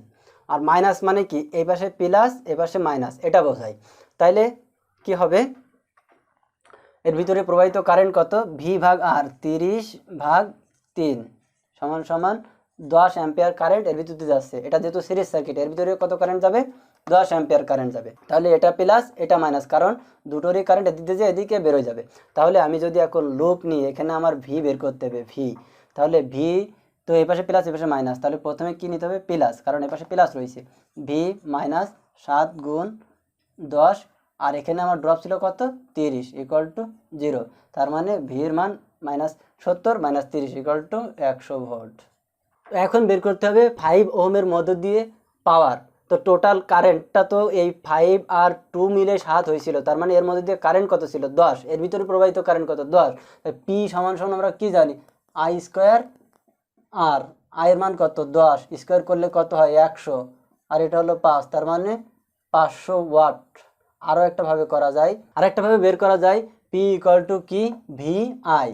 আর মাইনাস মানে কি? এই পাশে প্লাস এই পাশে মাইনাস, এটা বোঝায়। তাইলে কি হবে? এর ভিতরে প্রবাহিত কারেন্ট কত? V/R 30/3 সমান সমান 10 অ্যাম্পিয়ার কারেন্ট এর ভিতরে যাচ্ছে। এটা যেহেতু সিরিজ সার্কিট, এর ভিতরে কত কারেন্ট যাবে? 10 অ্যাম্পিয়ার কারেন্ট যাবে। তাহলে এটা প্লাস এটা মাইনাস, কারণ দুটোরই কারেন্ট এদিকে যে এদিকে বেরোয় যাবে। তাহলে আমি যদি এখন লুপ নিই, এখানে আমার ভি বের করতে হবে, ভি। তাহলে ভি তো এই পাশে প্লাস এই পাশে মাইনাস, তাহলে প্রথমে কি নিতে হবে? প্লাস, কারণ এই পাশে প্লাস রয়েছে। ভি মাইনাস 7 গুণ 10, আর এখানে আমার ড্রপ ছিল কত? 30 = 0। তার মানে ভির মান -70 - 30 = 100 ভোল্ট। এখন বের করতে হবে 5 ওহমের মধ্য দিয়ে পাওয়ার। তো টোটাল কারেন্টটা তো এই 5 আর 2 মিলে 7 হয়েছিল, তার মানে এর মধ্যে দিয়ে কারেন্ট কত ছিল? 10। এর ভিতরে প্রবাহিত কারেন্ট কত? 10। পি সমান সমান আমরা কি জানি? I² আর আই এর মান কত? 10 স্কোয়ার করলে কত হয়? 100, আর এটা হলো 5, তার মানে 500 ওয়াট। আরও একটা ভাবে করা যায়, আরেকটা ভাবে বের করা যায়, পি ইকুয়াল টু কি? ভিআই।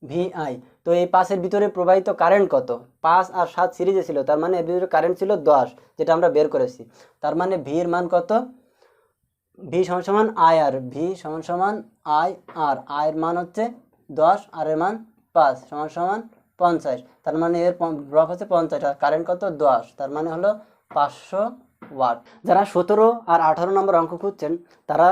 ভিআই। তো এই 5-এর ভিতরে প্রবাহিত কারেন্ট কত? 5 আর 7 সিরিজে ছিল, তার মানে এর ভিতরে কারেন্ট ছিল 10, যেটা আমরা বের করেছি। তার মানে ভির মান কত? ভি সমান সমান আই আর, ভি সমান সমান আই আর, আয়ের মান হচ্ছে 10 আর এর মান 5 সমান সমান 50। তার মানে এর ড্রপ হচ্ছে 50 আর কারেন্ট কত? 10, তার মানে হলো 500 ওয়াট। যারা 17 আর 18 নম্বর অঙ্ক খুঁজছেন তারা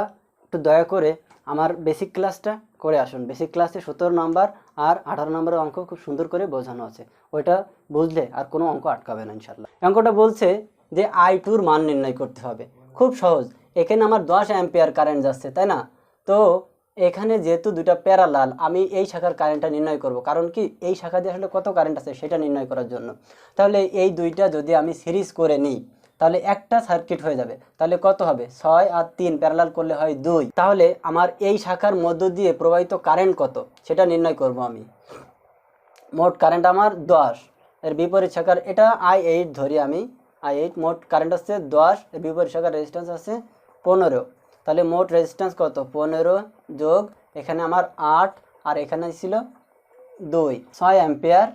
একটু দয়া করে আমার বেসিক ক্লাসটা করে আসুন। বেসিক ক্লাসে 17 নম্বর আর 18 নম্বরের অঙ্ক খুব সুন্দর করে বোঝানো আছে, ওইটা বুঝলে আর কোনো অঙ্ক আটকাবে না ইনশাল্লাহ। অঙ্কটা বলছে যে I2-র মান নির্ণয় করতে হবে। খুব সহজ, এখানে আমার 10 অ্যাম্পিয়ার কারেন্ট যাচ্ছে, তাই না? তো এখানে যেহেতু দুটা প্যারালাল, আমি এই শাখার কারেন্টটা নির্ণয় করব, কারণ কি? এই শাখা দিয়ে আসলে কত কারেন্ট আছে সেটা নির্ণয় করার জন্য। তাহলে এই দুইটা যদি আমি সিরিজ করে নিই তাহলে একটা সার্কিট হয়ে যাবে। তাহলে কত হবে? 6 আর 3 প্যারালাল করলে হয় 2। তাহলে আমার এই শাখার মধ্য দিয়ে প্রবাহিত কারেন্ট কত সেটা নির্ণয় করব আমি। মোট কারেন্ট আমার 10, এর বিপরীত শাখার, এটা I8 ধরি আমি, I8, মোট কারেন্ট আছে 10, এর বিপরীত শাখার রেজিস্ট্যান্স আছে 15। তাহলে মোট রেজিস্ট্যান্স কত? 15 যোগ এখানে আমার 8 আর এখানে ছিল 2, 6 অ্যাম্পিয়ার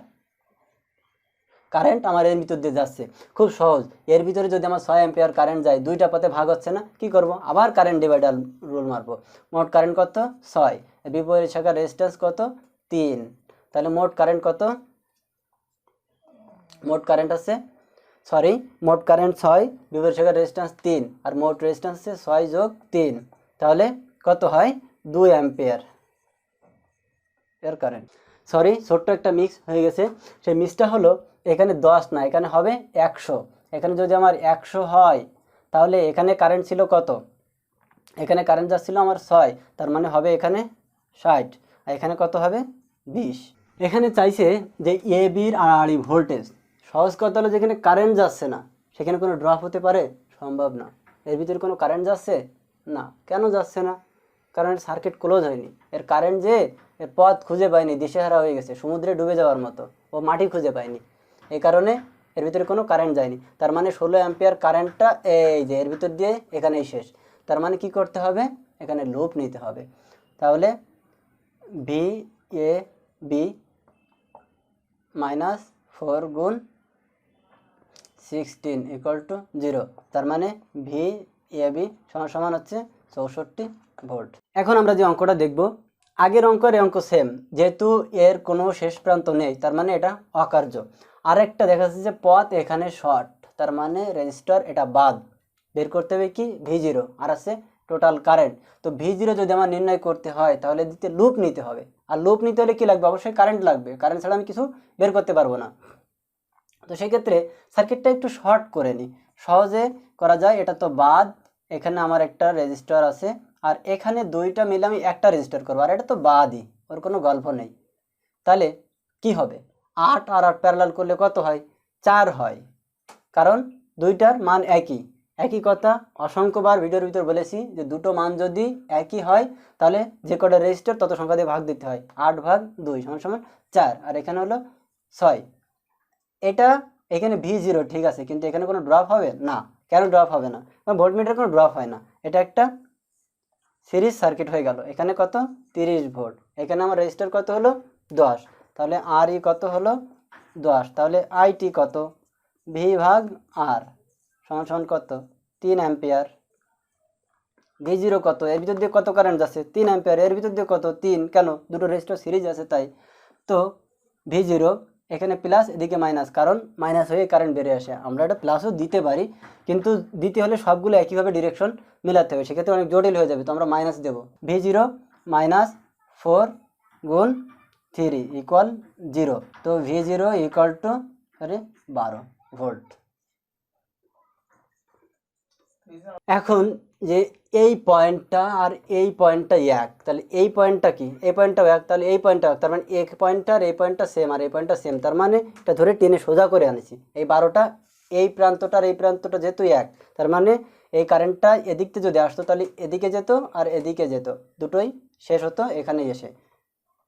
কারেন্ট আমার এর ভিতর দিয়ে যাচ্ছে। খুব সহজ, এর ভিতরে যদি আমার 6 অ্যাম্পিয়ার কারেন্ট যায়, দুইটা পথে ভাগ হচ্ছে না, কি করব? আবার কারেন্ট ডিভাইডার রুল মারবো। মোট কারেন্ট কত? 6, এর বিপরীত শাখার রেজিস্ট্যান্স কত? 3। তাহলে মোট কারেন্ট কত? মোট কারেন্ট আছে মোট কারেন্ট 6, বিপরীত শাখার রেজিস্ট্যান্স 3, আর মোট রেজিস্ট্যান্স আছে 6 যোগ 3। তাহলে কত হয়? 2 অ্যাম্পিয়ার এর কারেন্ট। ছোট্ট একটা মিক্স হয়ে গেছে। সেই মিক্সটা হলো এখানে 10 না, এখানে হবে 100। এখানে যদি আমার 100 হয় তাহলে এখানে কারেন্ট ছিল কত? এখানে কারেন্ট যাচ্ছিল আমার 6, তার মানে হবে এখানে 60, আর এখানে কত হবে? 20। এখানে চাইছে যে এ বির আড়াআড়ি ভোল্টেজ। সহজ কথা হলো যেখানে কারেন্ট যাচ্ছে না সেখানে কোনো ড্রপ হতে পারে? সম্ভব না। এর ভিতরে কোনো কারেন্ট যাচ্ছে না। কেন যাচ্ছে না? কারণ সার্কিট ক্লোজ হয়নি। এর কারেন্ট যে এর পথ খুঁজে পায়নি, দিশেহারা হয়ে গেছে, সমুদ্রে ডুবে যাওয়ার মতো, ও মাটি খুঁজে পায়নি। এই কারণে এর ভিতরে কোনো কারেন্ট যায়নি। তার মানে 16 অ্যাম্পিয়ার কারেন্টটা এই যে এর ভিতর দিয়ে এখানেই শেষ। তার মানে কি করতে হবে? এখানে লুপ নিতে হবে। তাহলে ভি এ বি -4 গুণ 16 = 0। তার মানে ভি এ বি সমান সমান হচ্ছে 64 ভোল্ট। এখন আমরা যে অঙ্কটা দেখব, আগের অঙ্কের অঙ্ক সেম, যেহেতু এর কোনো শেষ প্রান্ত নেই তার মানে এটা অকার্য। আরেকটা দেখা যাচ্ছে যে পথ এখানে শর্ট, তার মানে রেজিস্টার এটা বাদ। বের করতে হবে কি? V0, আর আছে টোটাল কারেন্ট। তো V0 যদি আমার নির্ণয় করতে হয় তাহলে দিতে লুপ নিতে হবে, আর লুপ নিতে হলে কি লাগবে? অবশ্যই কারেন্ট লাগবে, কারেন্ট ছাড়া আমি কিছু বের করতে পারবো না। তো সেক্ষেত্রে সার্কিটটা একটু শর্ট করে নিই, সহজে করা যায়। এটা তো বাদ, এখানে আমার একটা রেজিস্টার আছে আর এখানে দুইটা মিলে আমি একটা রেজিস্টার করবো, আর এটা তো বাদই, ওর কোনো গল্প নেই। তাহলে কি হবে, 8 আর 8 প্যারালাল করলে কত হয়, 4 হয়, কারণ দুইটার মান একই। একই কথা অসংখ্যবার ভিডিওর ভিতর বলেছি যে দুটো মান যদি একই হয় তাহলে যে কটা রেজিস্টার তত সংখ্যা দিয়ে ভাগ দিতে হয়, 8 ভাগ 2 সমান সমান 4, আর এখানে হলো 6। এটা এখানে V0 ঠিক আছে, কিন্তু এখানে কোনো ড্রপ হবে না। কেন ড্রপ হবে না, ভোল্টমিটার কোনো ড্রপ হয় না, এটা একটা সিরিজ সার্কিট হয়ে গেল। এখানে কত 30 ভোল্ট, এখানে আমার রেজিস্টার কত হলো 10, তাহলে আর ই কত হলো 10, তাহলে আইটি কত, ভি ভাগ আর সমান সমান কত 3 অ্যাম্পিয়ার। V0 কত, এর ভিতর দিয়ে কত কারেন্ট যাচ্ছে 3 অ্যাম্পিয়ার, এর ভিতর দিয়ে কত 3, কেন দুটো রেজিস্টার সিরিজ আছে তাই। তো V0 এখানে প্লাস, এদিকে মাইনাস, কারণ মাইনাস হয়ে কারেন্ট বেড়ে আসে। আমরা এটা প্লাসও দিতে পারি, কিন্তু দিতে হলে সবগুলো একইভাবে ডিরেকশন মেলাতে হবে, সেক্ষেত্রে অনেক জটিল হয়ে যাবে, তো আমরা মাইনাস দেবো। V0 মাইনাস 4 গুণ 3 ইকুয়াল 0, তো V0 ইকুয়াল টু 12 ভোল্ট। এখন যে এই পয়েন্টটা আর এই পয়েন্টটা এক, তাহলে এই পয়েন্টটা কি, এই পয়েন্টটাও এক, তাহলে এই পয়েন্টটা এক, তার মানে এক পয়েন্টটার এই পয়েন্টটা সেম আর এই পয়েন্টটা সেম, তার মানে এটা ধরে টেনে সোজা করে আনেছি। এই 12টা এই প্রান্তটার এই প্রান্তটা যেহেতু এক, তার মানে এই কারেন্টটা এদিক থেকে যদি আসতো তাহলে এদিকে যেত আর এদিকে যেত, দুটোই শেষ হতো এখানে এসে,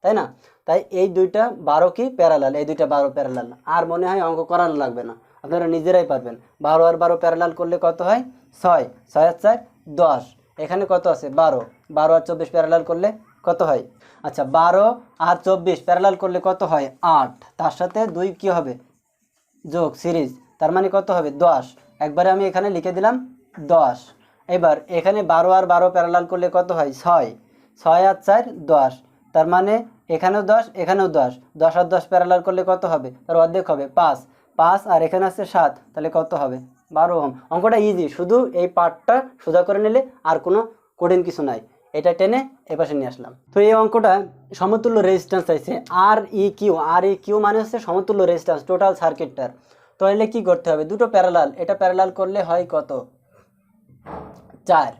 তাই না। তাই এই দুইটা 12 কি প্যারালাল, এই দুইটা 12 প্যারালাল, আর মনে হয় অঙ্ক করানো লাগবে না, আপনারা নিজেরাই পারবেন। 12 আর 12 প্যারালাল করলে কত হয় 6, 6 আর 4 10, এখানে কত আছে 12, 12 আর 24 প্যারালাল করলে কত হয়, আচ্ছা 12 আর 24 প্যারালাল করলে কত হয় 8, তার সাথে 2 কি হবে যোগ সিরিজ, তার মানে কত হবে 10, একবারে আমি এখানে লিখে দিলাম 10। এবার এখানে 12 আর 12 প্যারালাল করলে কত হয় 6, 6 আর 4 10, তার মানে এখানেও 10 এখানেও 10, 10 আর 10 প্যারালাল করলে কত হবে, তার অর্ধেক হবে 5, 5 আর এখানে আছে 7, তাহলে কত হবে 12 ওহম। অঙ্কটা ইজি, শুধু এই পার্টটা সোজা করে নিলে আর কোনো কঠিন কিছু নাই, এটা টেনে এপাশে নিয়ে আসলাম। তো এই অঙ্কটা সমতুল্য রেজিস্ট্যান্স চাইছে, আর ই কিউ মানে হচ্ছে সমতুল্য রেজিস্ট্যান্স টোটাল সার্কিটটার। তাহলে কি করতে হবে, দুটো প্যারালাল, এটা প্যারালাল করলে হয় কত 4,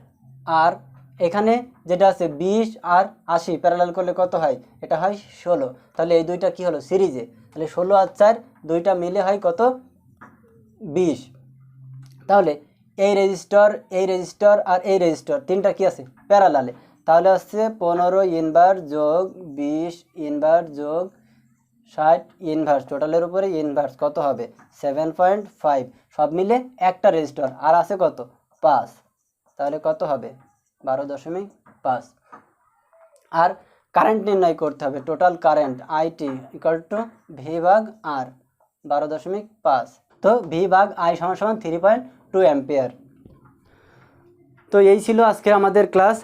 আর এখানে যেটা আছে 20 আর 80 প্যারালাল করলে কত হয়, এটা হয় 16, তাহলে এই দুইটা কি হলো সিরিজে, তাহলে 16 আর 4 দুইটা মিলে হয় কত 20। তাহলে এই রেজিস্টার আর এই রেজিস্টার তিনটা কি আছে প্যারালালে, তাহলে আসছে 15 ইনভার্স যোগ 20 ইনভার্স যোগ 60 ইনভার্স, টোটালের উপরে ইনভার্স কত হবে 7.5, সব মিলে একটা রেজিস্টার, আর আছে কত 5, তাহলে কত হবে 12.5। আর কারেন্ট নির্ণয় করতে হবে, total current IT equal to V ভাগ আর 12.5, তো ভি ভাগ আই সমান সমান 3.2 অ্যাম্পিয়ার। তো এই ছিল আজকে আমাদের ক্লাস।